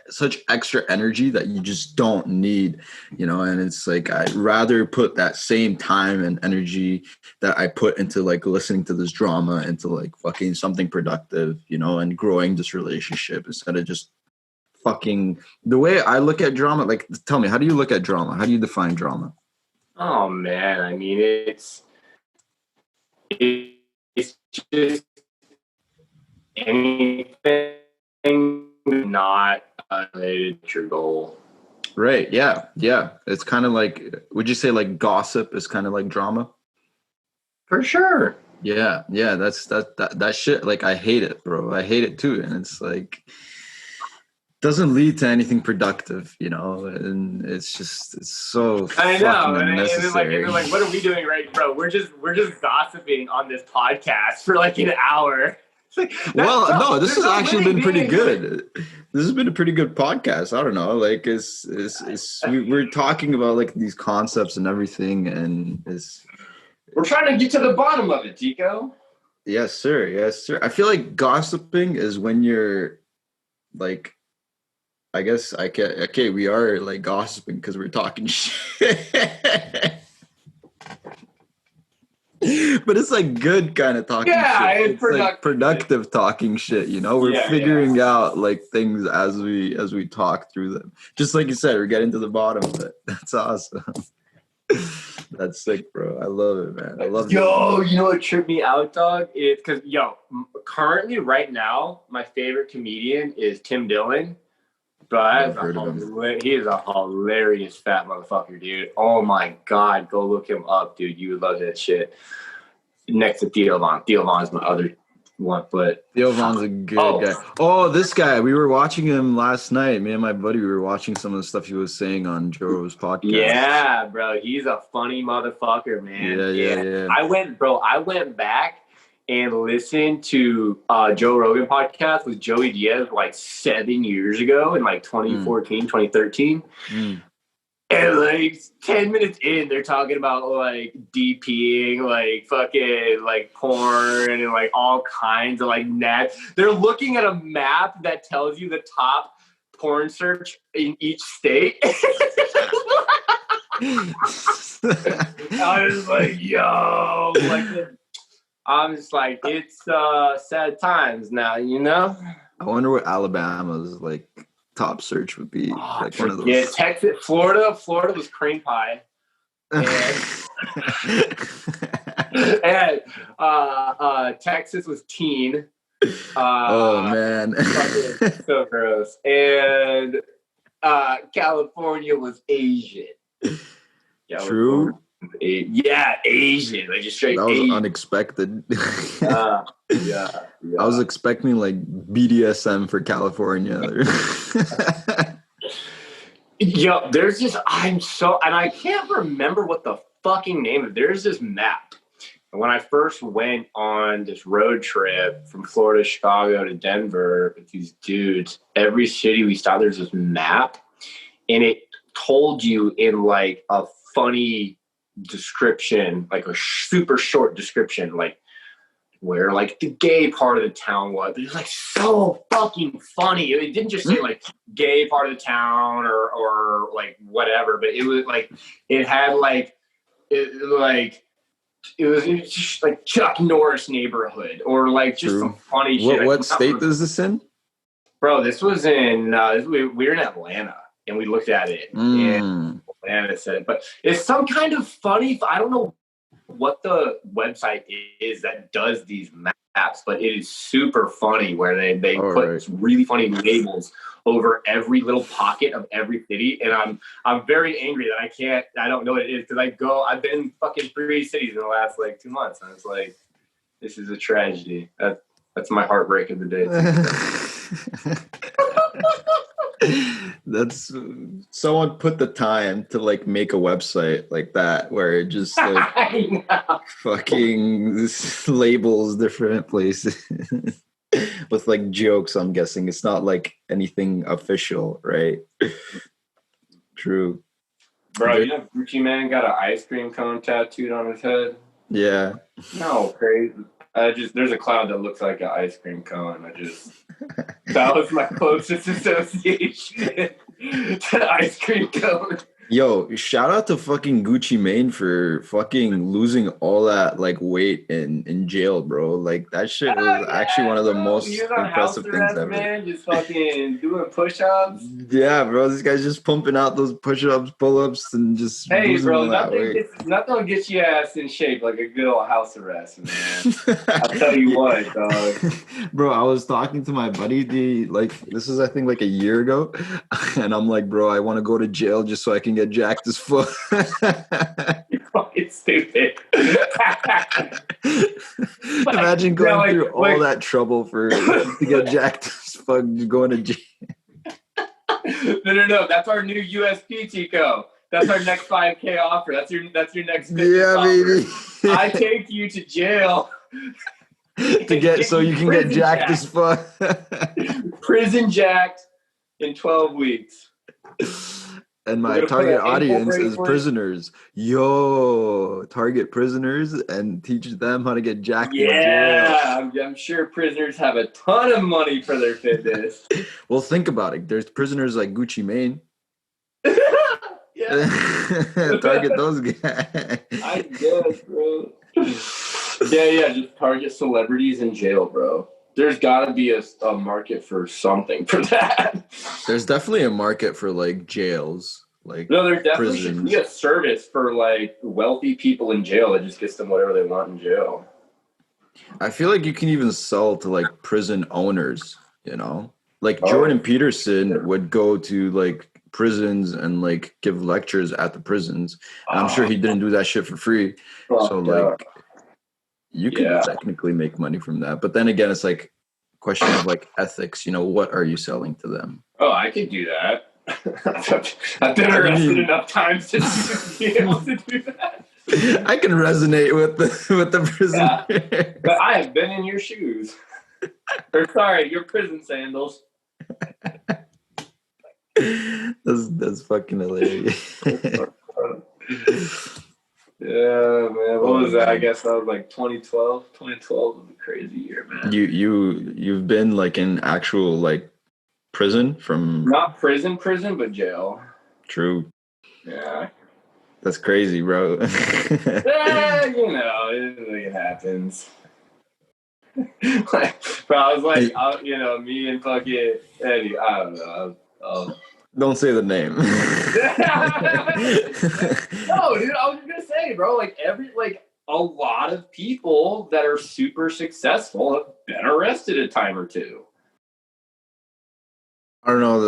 such extra energy that you just don't need, and it's like I'd rather put that same time and energy that I put into like listening to this drama into like fucking something productive, and growing this relationship instead of just fucking the way I look at drama. Like, tell me, how do you look at drama? How do you define drama? Oh man, I mean it's just anything not related to your goal. Right. Yeah. Yeah. It's kind of like, would you say like gossip is kind of like drama? For sure. Yeah. Yeah. That shit. Like, I hate it, bro. I hate it too. And it's like, doesn't lead to anything productive, and it's so I fucking know, and unnecessary. then like, what are we doing, right, bro? We're just gossiping on this podcast for like an hour. Like, well, bro, no, this has actually been pretty good. This has been a pretty good podcast. I don't know, like, we're talking about like these concepts and everything, and we're trying to get to the bottom of it, Tiko. Yes, sir. Yes, sir. I feel like gossiping is when you're like, I guess okay, we are like gossiping because we're talking shit. But it's like good kind of talking shit. It's like productive talking shit, We're figuring out like things as we talk through them. Just like you said, we're getting to the bottom of it. That's awesome. That's sick, bro. I love it, man. I love it. Yo, you know what tripped me out, dog? Is because currently right now, my favorite comedian is Tim Dillon. But he is a hilarious fat motherfucker, dude. Oh my god, go look him up, dude. You would love that shit. Next to Theo Von. Theo Von's my other one, but Theo Von's a good guy. Oh, this guy. We were watching him last night. Me and my buddy, we were watching some of the stuff he was saying on Joe's podcast. Yeah, bro. He's a funny motherfucker, man. Yeah. I went back and listened to Joe Rogan podcast with Joey Diaz like 7 years ago in like 2014, 2013. And like 10 minutes in, they're talking about like DPing, like fucking like porn and like all kinds of like net. They're looking at a map that tells you the top porn search in each state. I was like, yo, I'm just like, it's sad times now, I wonder what Alabama's like top search would be. Like one of those. Yeah, Texas, Florida was cream pie. And Texas was teen. Oh man. So gross. And California was Asian. True. Yeah, Asian. Like just straight. That was Asian. Unexpected. Yeah. I was expecting like BDSM for California. Yo, there's just and I can't remember what the fucking name of. There's this map. And when I first went on this road trip from Florida, Chicago to Denver with these dudes, every city we stopped, there's this map, and it told you in like a funny description, like a super short description, like where like the gay part of the town was. It was like so fucking funny. It didn't just say like gay part of the town or like whatever, but it was like it had like it was just like Chuck Norris neighborhood or like just some funny shit. What state is this in? Bro, this was in we were in Atlanta and we looked at it. And Atlanta said it, but it's some kind of funny. I don't know what the website is that does these maps, but it is super funny where they put really funny labels over every little pocket of every city, and I'm very angry that I don't know what it is because I've been in fucking 3 cities in the last like 2 months, and it's like this is a tragedy. That's my heartbreak of the day. That's someone put the time to like make a website like that where it just like fucking labels different places with like jokes. I'm guessing it's not like anything official, right? True. Bro, you know Gucci Man got an ice cream cone tattooed on his head? Yeah. No, crazy. There's a cloud that looks like an ice cream cone. That was my closest association to ice cream cone. Yo, shout out to fucking Gucci Mane for fucking losing all that like weight in jail, bro. Like that shit Oh was actually yeah, one of the bro. He most was on house impressive things arrest, ever. man. Just fucking doing push-ups. Yeah, bro, this guy's just pumping out those push-ups, pull-ups, and just Hey, losing bro. all that weight. Nothing will get you ass in shape like a good old house arrest, man. I'll tell you Yeah. what, dog. Bro, I was talking to my buddy this is I think like a year ago, and I'm like, bro, I want to go to jail just so I can get jacked as fuck. You're fucking stupid. Imagine Yeah, going through all that trouble for to get jacked as fuck, going to jail. No. That's our new USP, Tico. That's our next 5K offer. That's your next fitness Yeah, offer. baby. I take you to jail To get so you can get jacked as fuck. Prison jacked in 12 weeks. And my We're gonna put target an ankle audience is bracelet. prisoners. Yo, target prisoners and teach them how to get jacked in jail. Yeah, I'm sure prisoners have a ton of money for their fitness. Well, think about it. There's prisoners like Gucci Mane. Yeah. Target those guys. I guess, bro. Yeah, just target celebrities in jail, bro. There's got to be a market for something for that. There's definitely a market for like jails, like No, there definitely prisons. should be a service for like wealthy people in jail that just gets them whatever they want in jail. I feel like you can even sell to like prison owners, you know? Like Jordan Peterson would go to like prisons and like give lectures at the prisons. And I'm sure he didn't do that shit for free. So like you could technically make money from that. But then again, it's like a question of like ethics, you know, what are you selling to them? Oh, I could do that. I've been arrested enough times to be able to do that. I can resonate with the prison. Yeah, but I have been in your shoes. Or sorry, your prison sandals. That's fucking hilarious. Yeah, man. What was that? I guess that was like 2012. 2012 was a crazy year, man. You've been like in actual like prison from not prison, but jail. True. Yeah. That's crazy, bro. Yeah, you know, it happens. But I was like, me and fucking Eddie, I don't know. Don't say the name. No, dude, I was gonna say, bro, like a lot of people that are super successful have been arrested a time or two. I don't know.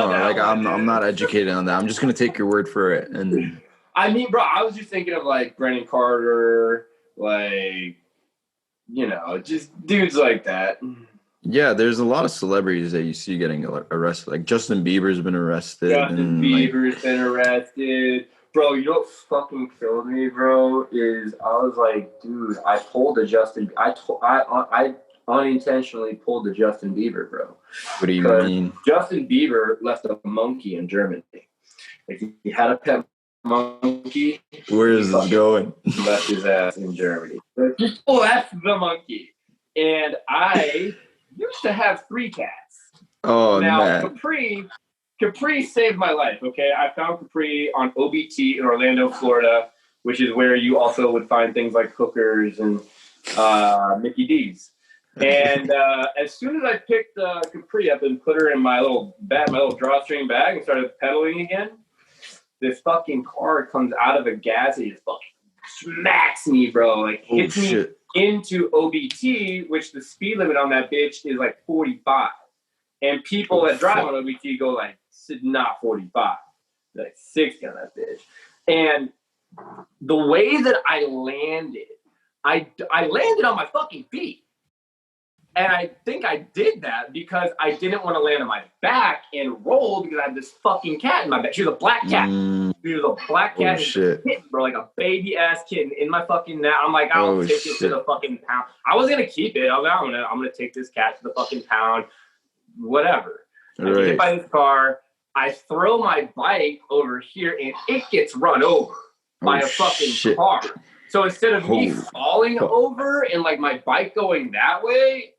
Like I'm not educated on that. I'm just gonna take your word for it. And I mean, bro, I was just thinking of like Brennan Carter, like, just dudes like that. Yeah, there's a lot of celebrities that you see getting arrested. Like Justin Bieber's been arrested. Justin Bieber's been arrested. Bro, you know what fucking killed me, bro? Is I was like, dude, I unintentionally pulled the Justin Bieber, bro. What do you mean? Justin Bieber left a monkey in Germany. Like he had a pet monkey. Where is this going? Left his ass in Germany. Just left the monkey. And I used to have 3 cats. Oh, now, man. Capri saved my life, okay? I found Capri on OBT in Orlando, Florida, which is where you also would find things like hookers and Mickey D's. And as soon as I picked Capri up and put her in my little drawstring bag and started pedaling again, this fucking car comes out of a gas and just fucking smacks me, bro. Like, hits me into OBT, which the speed limit on that bitch is like 45. And people that drive on OBT go like, not 45, like 60 on that bitch. And the way that I landed, I landed on my fucking feet. And I think I did that because I didn't want to land on my back and roll because I had this fucking cat in my back. She was a black cat. She was a black cat, kitten, bro, like a baby ass kitten in my fucking net. I'm like, I'll take it to the fucking pound. I was gonna keep it. I was like, I'm gonna take this cat to the fucking pound. Whatever. I get hit by this car. I throw my bike over here and it gets run over by a fucking car. So instead of me falling over and like my bike going that way,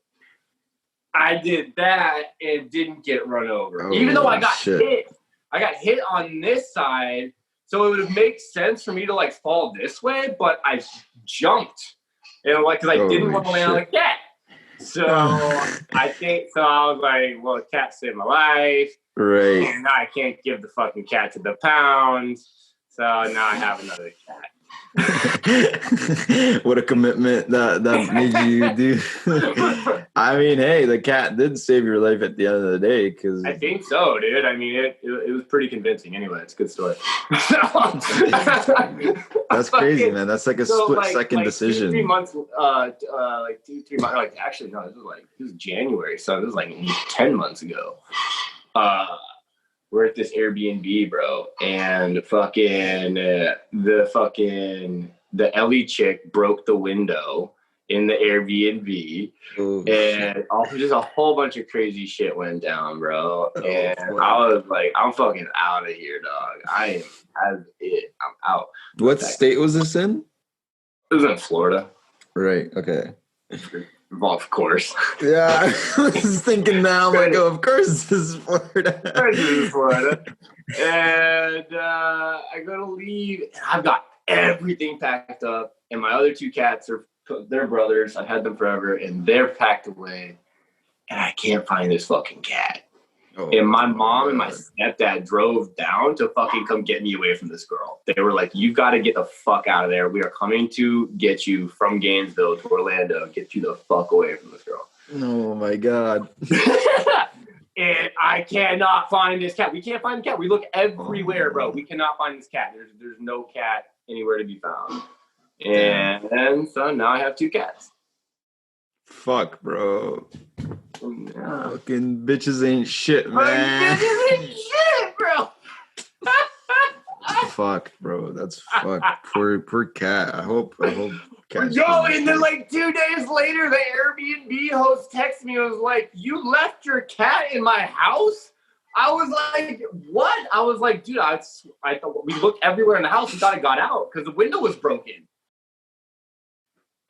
I did that and didn't get run over. Even though I got hit I got hit on this side, so it would make sense for me to like fall this way, but I jumped, and like because I didn't want to land on the cat. So I was like, well, the cat saved my life. Right. And now I can't give the fucking cat to the pound. So now I have another cat. What a commitment that made you do. I mean, hey, the cat did save your life at the end of the day. Cause I think so, dude. I mean, it was pretty convincing. Anyway, it's a good story. That's crazy, man. That's like a split-second decision. 2-3 months, like 2-3 months. Like actually, no, this was January, so this was like 10 months ago. We're at this Airbnb, bro, and the Ellie chick broke the window in the Airbnb, and also just a whole bunch of crazy shit went down, bro. And I was like, I'm fucking out of here, dog. I'm out. What state was this in? It was in Florida. Right. Okay. Well, of course. Yeah, I was thinking now. I'm like, oh, of course this is Florida. Of course this is Florida. And I go to leave, and I've got everything packed up, and my other 2 cats they're brothers. I've had them forever, and they're packed away, and I can't find this fucking cat. Oh, and my mom and my stepdad drove down to fucking come get me away from this girl. They were like, "You've got to get the fuck out of there. We are coming to get you from Gainesville to Orlando. Get you the fuck away from this girl." Oh my God. And I cannot find this cat. We can't find the cat. We look everywhere, bro. We cannot find this cat. There's no cat anywhere to be found. And so now I have 2 cats. Fuck, bro. Yeah. Fucking bitches ain't shit, man. Bitches ain't shit, bro. Fuck, bro. That's fuck. Poor cat. I hope cat. Yo, and then like 2 days later, the Airbnb host texted me and was like, "You left your cat in my house?" I was like, "What?" I was like, "Dude, I thought we looked everywhere in the house and thought it got out because the window was broken."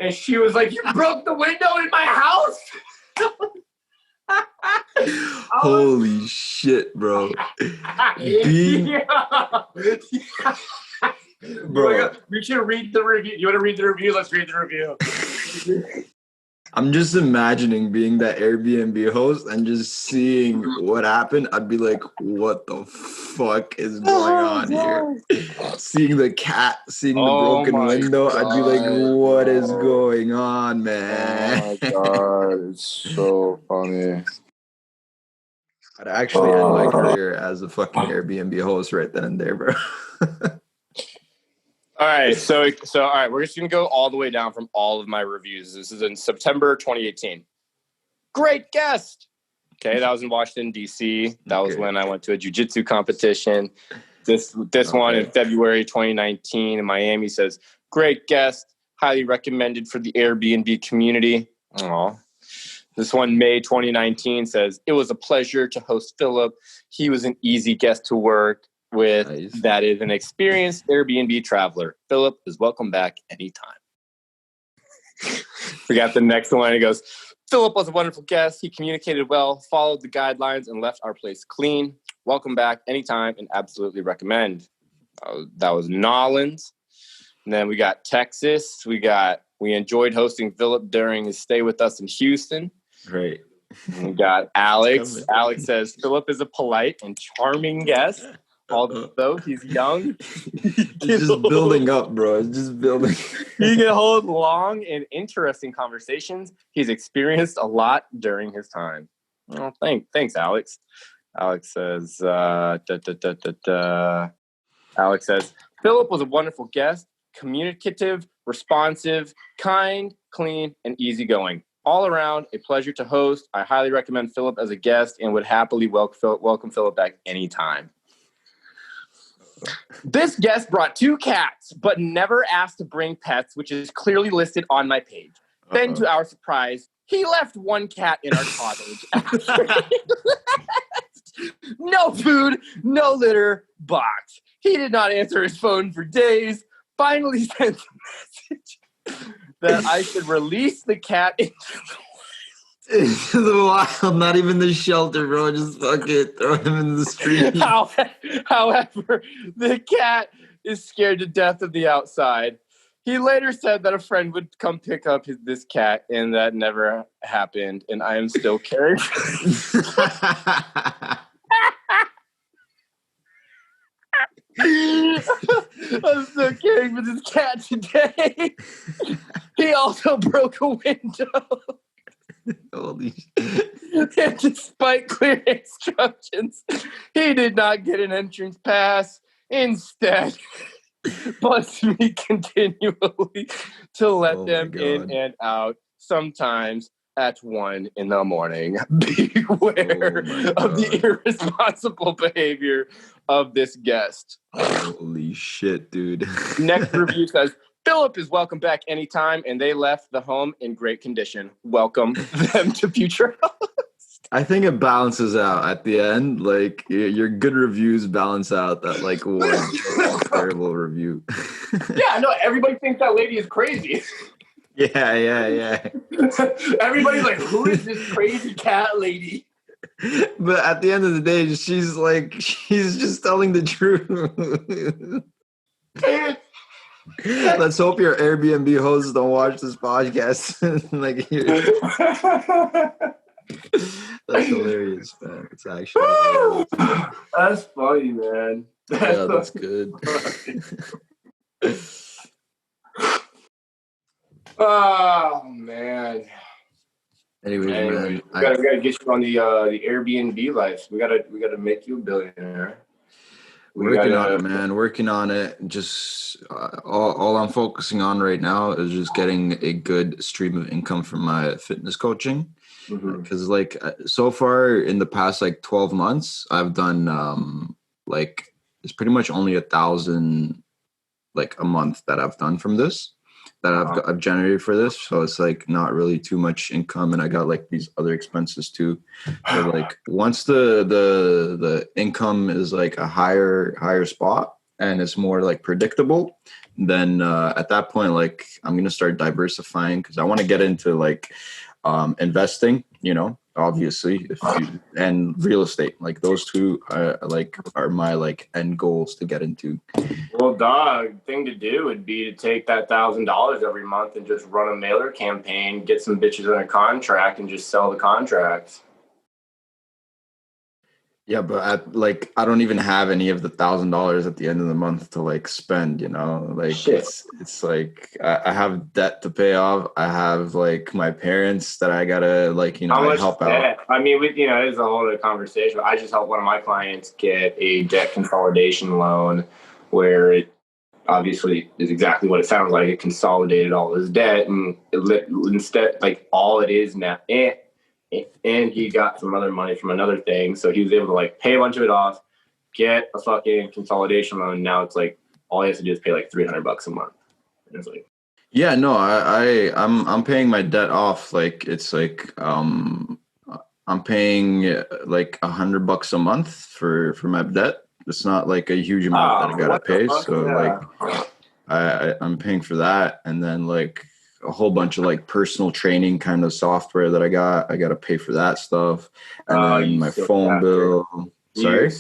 And she was like, "You broke the window in my house?" Holy shit, bro. Bro, we should read the review. You want to read the review? Let's read the review. I'm just imagining being that Airbnb host and just seeing what happened. I'd be like, what the fuck is going on here? Seeing the cat, seeing the broken window, I'd be like, what is going on, man? Oh my God, it's so funny. I'd actually end my career as a fucking Airbnb host right then and there, bro. All right, so all right, we're just gonna go all the way down from all of my reviews. This is in September 2018. Great guest. Okay, that was in Washington D.C. That was when I went to a jiu-jitsu competition. This one in February 2019 in Miami says, "Great guest, highly recommended for the Airbnb community." Aw. This one, May 2019, says, "It was a pleasure to host Philip. He was an easy guest to work with. Nice. That is an experienced Airbnb traveler. Philip is welcome back anytime." We got the next one. It goes, "Philip was a wonderful guest. He communicated well, followed the guidelines, and left our place clean. Welcome back anytime and absolutely recommend." That was Nollins. And then we got Texas. We enjoyed hosting Philip during his stay with us in Houston. Great. We got Alex. Alex says, "Philip is a polite and charming guest. Although he's young, it's just building up, bro. It's just building. He can hold long and interesting conversations. He's experienced a lot during his time." Well, thanks, Alex. Alex says, Alex says, "Philip was a wonderful guest, communicative, responsive, kind, clean, and easygoing. All around, a pleasure to host. I highly recommend Philip as a guest and would happily welcome Philip back anytime. This guest brought 2 cats, but never asked to bring pets, which is clearly listed on my page. Then, to our surprise, he left 1 cat in our cottage. No food, no litter, box. He did not answer his phone for days. Finally sent a message that I should release the cat into the Into the wild, not even the shelter, bro. Just fuck it, throw him in the street. However, the cat is scared to death of the outside. He later said that a friend would come pick up this cat, and that never happened. And I am still caring. I'm still caring for this cat today. He also broke a window. Holy shit. And despite clear instructions, he did not get an entrance pass. Instead, buzzed me continually to let them in and out, sometimes at 1 a.m. Beware of the irresponsible behavior of this guest. Holy shit, dude. Next review says, Philip is welcome back anytime, and they left the home in great condition. Welcome them to future hosts. I think it balances out at the end. Like, your good reviews balance out that, like, one terrible review. Yeah, no, everybody thinks that lady is crazy. Yeah. Everybody's like, who is this crazy cat lady? But at the end of the day, she's just telling the truth. Let's hope your Airbnb hosts don't watch this podcast. That's hilarious, man. It's actually hilarious. That's funny, man. That's good. Oh man. Anyways, man, we gotta get you on the Airbnb life. We gotta make you a billionaire. Working on it, man. Working on it. Just all I'm focusing on right now is just getting a good stream of income from my fitness coaching. Because so far in the past 12 months, I've done it's pretty much only 1,000 a month that I've done from this, that I've generated for this. So it's not really too much income, and I got these other expenses too. So once the income is a higher spot and it's more predictable, then at that point I'm gonna start diversifying, because I want to get into investing, obviously, and real estate. Those two are my end goals to get into. Well, dog, thing to do would be to take that $1,000 every month and just run a mailer campaign, get some bitches on a contract, and just sell the contracts. Yeah, but I don't even have any of the $1,000 at the end of the month to spend. Shit. It's I have debt to pay off. I have my parents that I gotta How much help debt? out. I mean, it's a whole other conversation. I just helped one of my clients get a debt consolidation loan, where it obviously is exactly what it sounds like. It consolidated all his debt, and instead, all it is now. And he got some other money from another thing, so he was able to pay a bunch of it off, get a fucking consolidation loan. Now it's all he has to do is pay $300 a month. And it's yeah, no, I'm paying my debt off. I'm paying $100 a month for my debt. It's not a huge amount that I gotta pay. So I'm paying for that, and then a whole bunch of personal training kind of software that I gotta pay for that stuff, and then my phone bill. Sorry,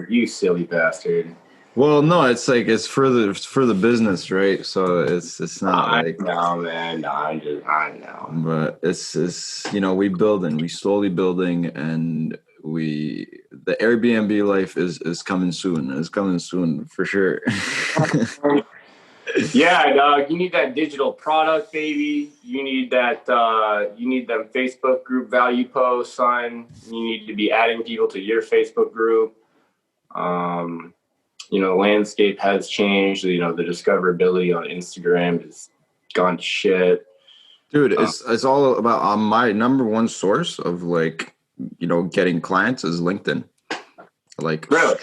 you silly bastard. Well, no, it's for the business, right? So it's not I know, man. I know. But it's we slowly building, and the Airbnb life is coming soon. It's coming soon for sure. Yeah, dog. You need that digital product, baby. You need that. You need them Facebook group value posts, son. You need to be adding people to your Facebook group. Landscape has changed. The discoverability on Instagram has gone to shit. Dude, it's all about my number one source of getting clients is LinkedIn. Really?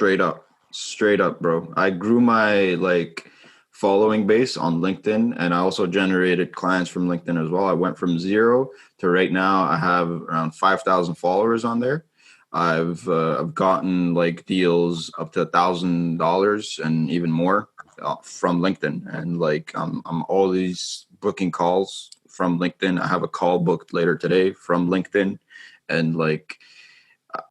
Straight up, bro. I grew my following base on LinkedIn, and I also generated clients from LinkedIn as well. I went from 0 to right now I have around 5,000 followers on there. I've gotten deals up to $1,000 and even more from LinkedIn, and I'm always booking calls from LinkedIn. I have a call booked later today from LinkedIn, and like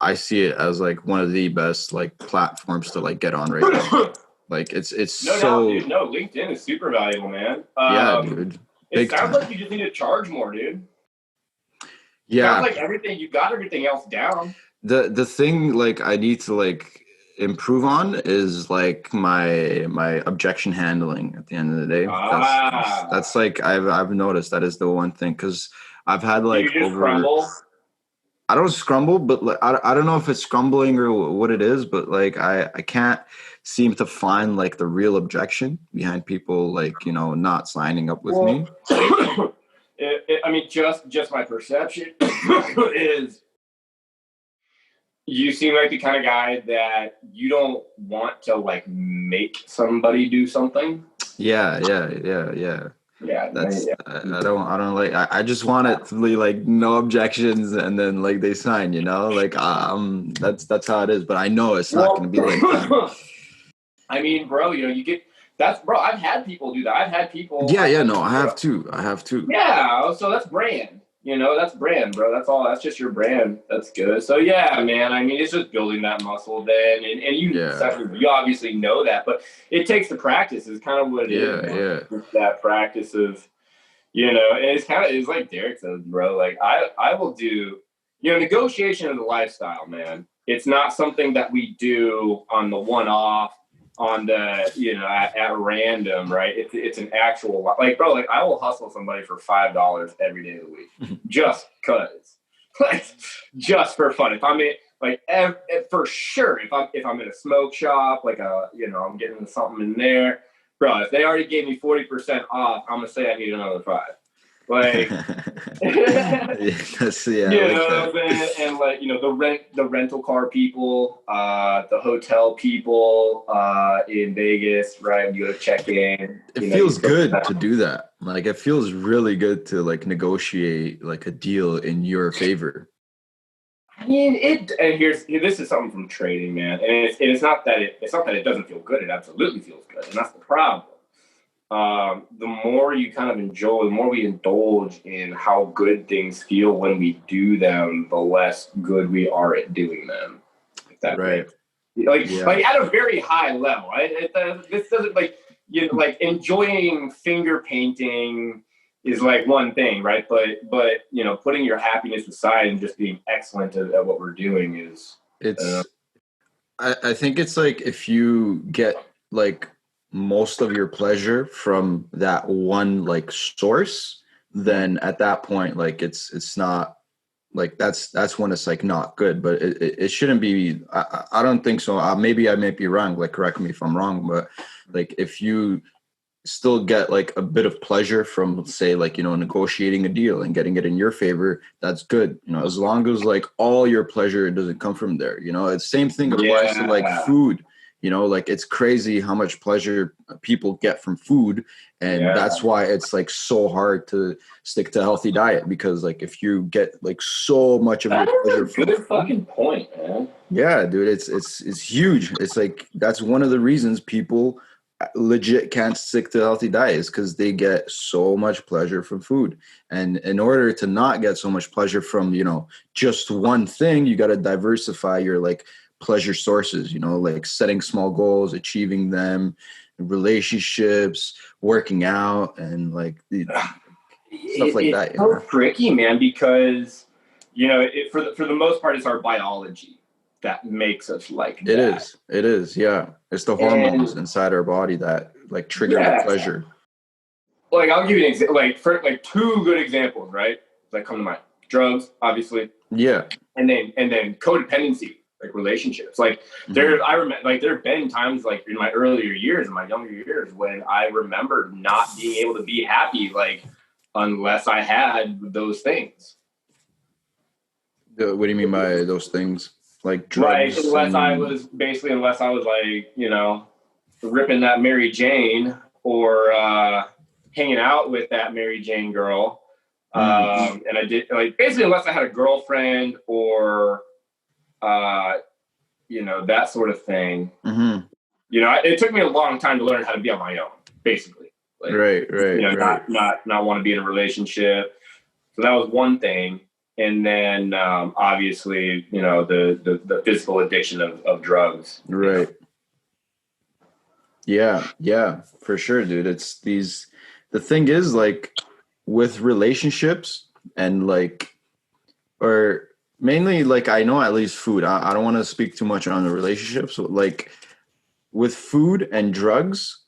I see it as like one of the best like platforms to like get on right now. Like it's No so doubt, dude. No, LinkedIn is super valuable, man. yeah, dude, It big sounds time. like you just need to charge more, dude. Yeah, Sounds like you got everything else down. the thing like I need to like improve on is like my objection handling at the end of the day. That's like I've noticed that is the one thing because I've had Do like you just over. crumble? I don't scrumble, but like, I don't know if it's scrumbling or what it is, but like I can't seem to find like the real objection behind people like, you know, not signing up with me. I mean, just my perception is you seem like the kind of guy that you don't want to like make somebody do something. Yeah. Yeah, I don't like I just want it to be like no objections and then like they sign, you know, like that's how it is. But I know it's not going to be like that. I mean, bro, you know, bro. I've had people do that. I've had people. Yeah, no, I have to. Yeah, so that's brand. You know, that's brand, bro. That's all. That's just your brand. That's good. So yeah, man. I mean, it's just building that muscle then, and you obviously know that, but it takes the practice. Is kind of what it is. Man. That practice of, you know, and it's like Derek says, bro. Like I will do, you know, negotiation of the lifestyle, man. It's not something that we do on the one-off, on the, you know, at random, right? It's an actual, like, bro, like I will hustle somebody for $5 every day of the week, just cause, like, just for fun. If I'm in, like, for sure, if I'm in a smoke shop, like you know, I'm getting something in there, bro. If they already gave me 40% off, I'm gonna say I need another 5. Like, yes, yeah, you like know, that. and like, you know, the rental car people, the hotel people, in Vegas, right? You go to check in. It feels good to do that. Like it feels really good to like negotiate like a deal in your favor. I mean, this is something from trading, man, and it's not that it doesn't feel good. It absolutely feels good, and that's the problem. The more you kind of enjoy, the more we indulge in how good things feel when we do them, the less good we are at doing them. If that makes like at a very high level. This doesn't like, you know, like enjoying finger painting is like one thing, right? But you know, putting your happiness aside and just being excellent at what we're doing is. I think it's like if you get like most of your pleasure from that one like source, then at that point like it's not like that's when it's like not good. But it shouldn't be. I don't think so. Maybe I may be wrong. Like correct me if I'm wrong. But like if you still get like a bit of pleasure from say like, you know, negotiating a deal and getting it in your favor, that's good, you know, as long as like all your pleasure doesn't come from there, you know. It's same thing applies to like food, you know, like it's crazy how much pleasure people get from food, and that's why it's like so hard to stick to a healthy diet, because like if you get like so much of your pleasure from good fucking point, man. Yeah, dude, it's huge. It's like that's one of the reasons people legit can't stick to healthy diets, because they get so much pleasure from food. And in order to not get so much pleasure from, you know, just one thing, you got to diversify your like pleasure sources, you know, like setting small goals, achieving them, relationships, working out, and like stuff like that. It's so tricky, man, because, you know, for the most part, it's our biology that makes us like that. It is, yeah. It's the hormones inside our body that like trigger the pleasure. Like I'll give you an example, like for like 2 good examples, right? That come to mind. Drugs, obviously. Yeah. And then codependency, like relationships. Like I remember, like there have been times like in my earlier years, in my younger years, when I remember not being able to be happy, like unless I had those things. What do you mean by those things? Like drugs? Like unless I was like, you know, ripping that Mary Jane or hanging out with that Mary Jane girl. And I did like basically unless I had a girlfriend or you know, that sort of thing. You know, it took me a long time to learn how to be on my own, basically. Like, right. Not want to be in a relationship. So that was one thing. And then obviously, the physical addiction of drugs. Right. Yeah, for sure, dude. It's the thing is, like, with relationships and like, or mainly, like, I know at least food. I don't want to speak too much on the relationships, but like with food and drugs,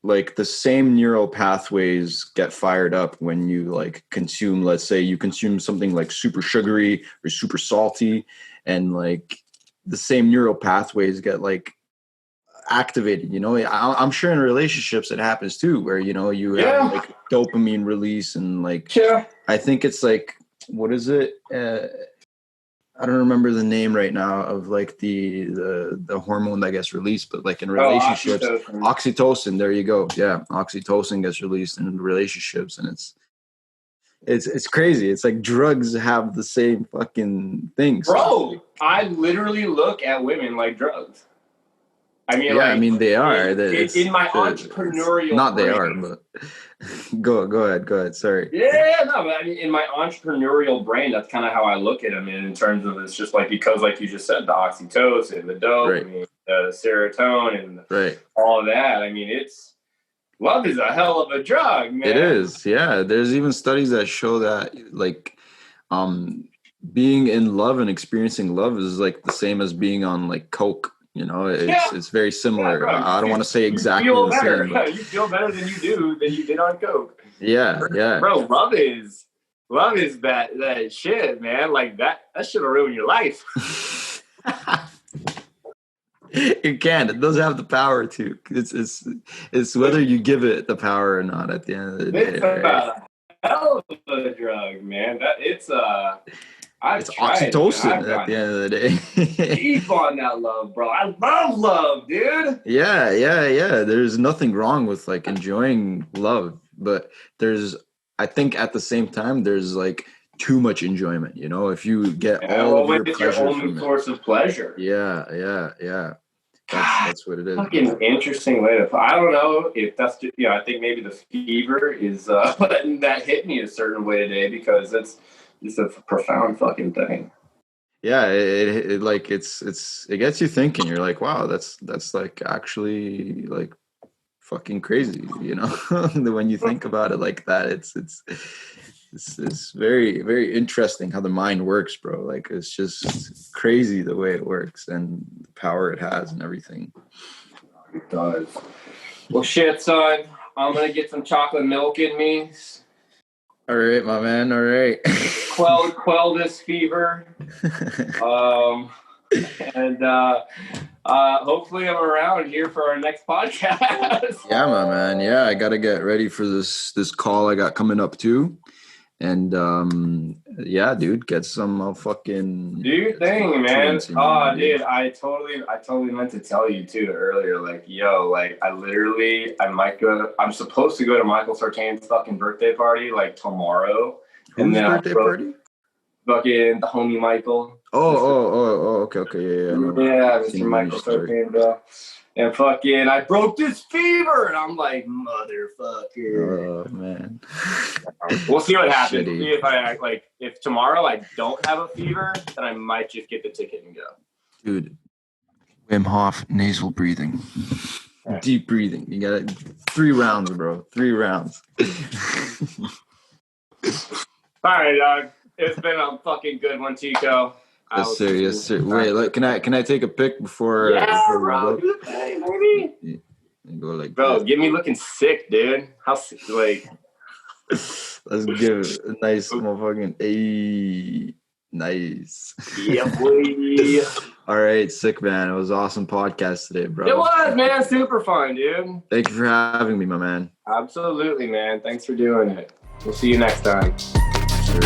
like the same neural pathways get fired up when you like consume, let's say you consume something like super sugary or super salty, and like the same neural pathways get like activated. I'm sure in relationships it happens too, where you have like dopamine release, and like I think it's like, what is it, I don't remember the name right now of like the hormone that gets released, but like in relationships, oxytocin, there you go. Yeah, oxytocin gets released in relationships, and it's crazy. It's like drugs have the same fucking thing. Bro, I literally look at women like drugs. I mean, yeah, like, I mean they are. In my entrepreneurial not brain, they are, but go ahead. Sorry. Yeah, no, but I mean, in my entrepreneurial brain, that's kind of how I look at them. And in terms of, it's just like, because, like you just said, the oxytocin, the dopamine, the serotonin, all of that. I mean, love is a hell of a drug, man. It is, yeah. There's even studies that show that, like, being in love and experiencing love is like the same as being on like coke. It's very similar. Yeah, I don't want to say exactly the same. But you feel better than you did on coke. Yeah. Bro, love is that shit, man. Like that shit'll ruin your life. It can. It does have the power to. It's whether you give it the power or not at the end of the day. It's a hell of a drug, man. It's oxytocin at the end of the day. Deep on that love, bro. I love love, dude. Yeah. There's nothing wrong with like enjoying love, but I think at the same time, there's like too much enjoyment. If you get all of your pleasure your only source of pleasure. Yeah. That's what it is. Fucking interesting way to. I don't know if that's. I think maybe the fever is letting that hit me a certain way today, because it's a profound fucking thing. Yeah, it like it gets you thinking. You're like, wow, that's like actually like fucking crazy, when you think about it like that. It's very, very interesting how the mind works, bro. Like, it's just crazy the way it works and the power it has and everything. It does. Well, shit, son. I'm gonna get some chocolate milk in me. All right, my man. All right. Quell this fever. And hopefully I'm around here for our next podcast. Yeah, my man. Yeah, I gotta get ready for this call I got coming up too. And yeah, dude, get some fucking do your thing, man. Oh, dude, I totally meant to tell you too earlier. Like, yo, like I'm supposed to go to Michael Sartain's fucking birthday party like tomorrow. Whose birthday party? Fucking the homie Michael. Oh, okay, yeah. Yeah, Mr. Michael Sartain, bro. And fucking, I broke this fever, and I'm like, motherfucker. Oh man. We'll see what happens. Shitty. See if I act like, if tomorrow I don't have a fever, then I might just get the ticket and go. Dude, Wim Hoff nasal breathing, deep breathing. You got it. 3 rounds, bro. 3 rounds. All right, dog. It's been a fucking good one, Tiko. Yes, sir. Wait, like, can I take a pic before? Yeah, before bro. Do the thing, baby. Yeah. Go like, bro, get me looking sick, dude. How sick? Like, let's give it a nice motherfucking nice. Yeah, boy. All right, sick, man. It was an awesome podcast today, bro. It was, man. Super fun, dude. Thank you for having me, my man. Absolutely, man. Thanks for doing it. We'll see you next time. Sure.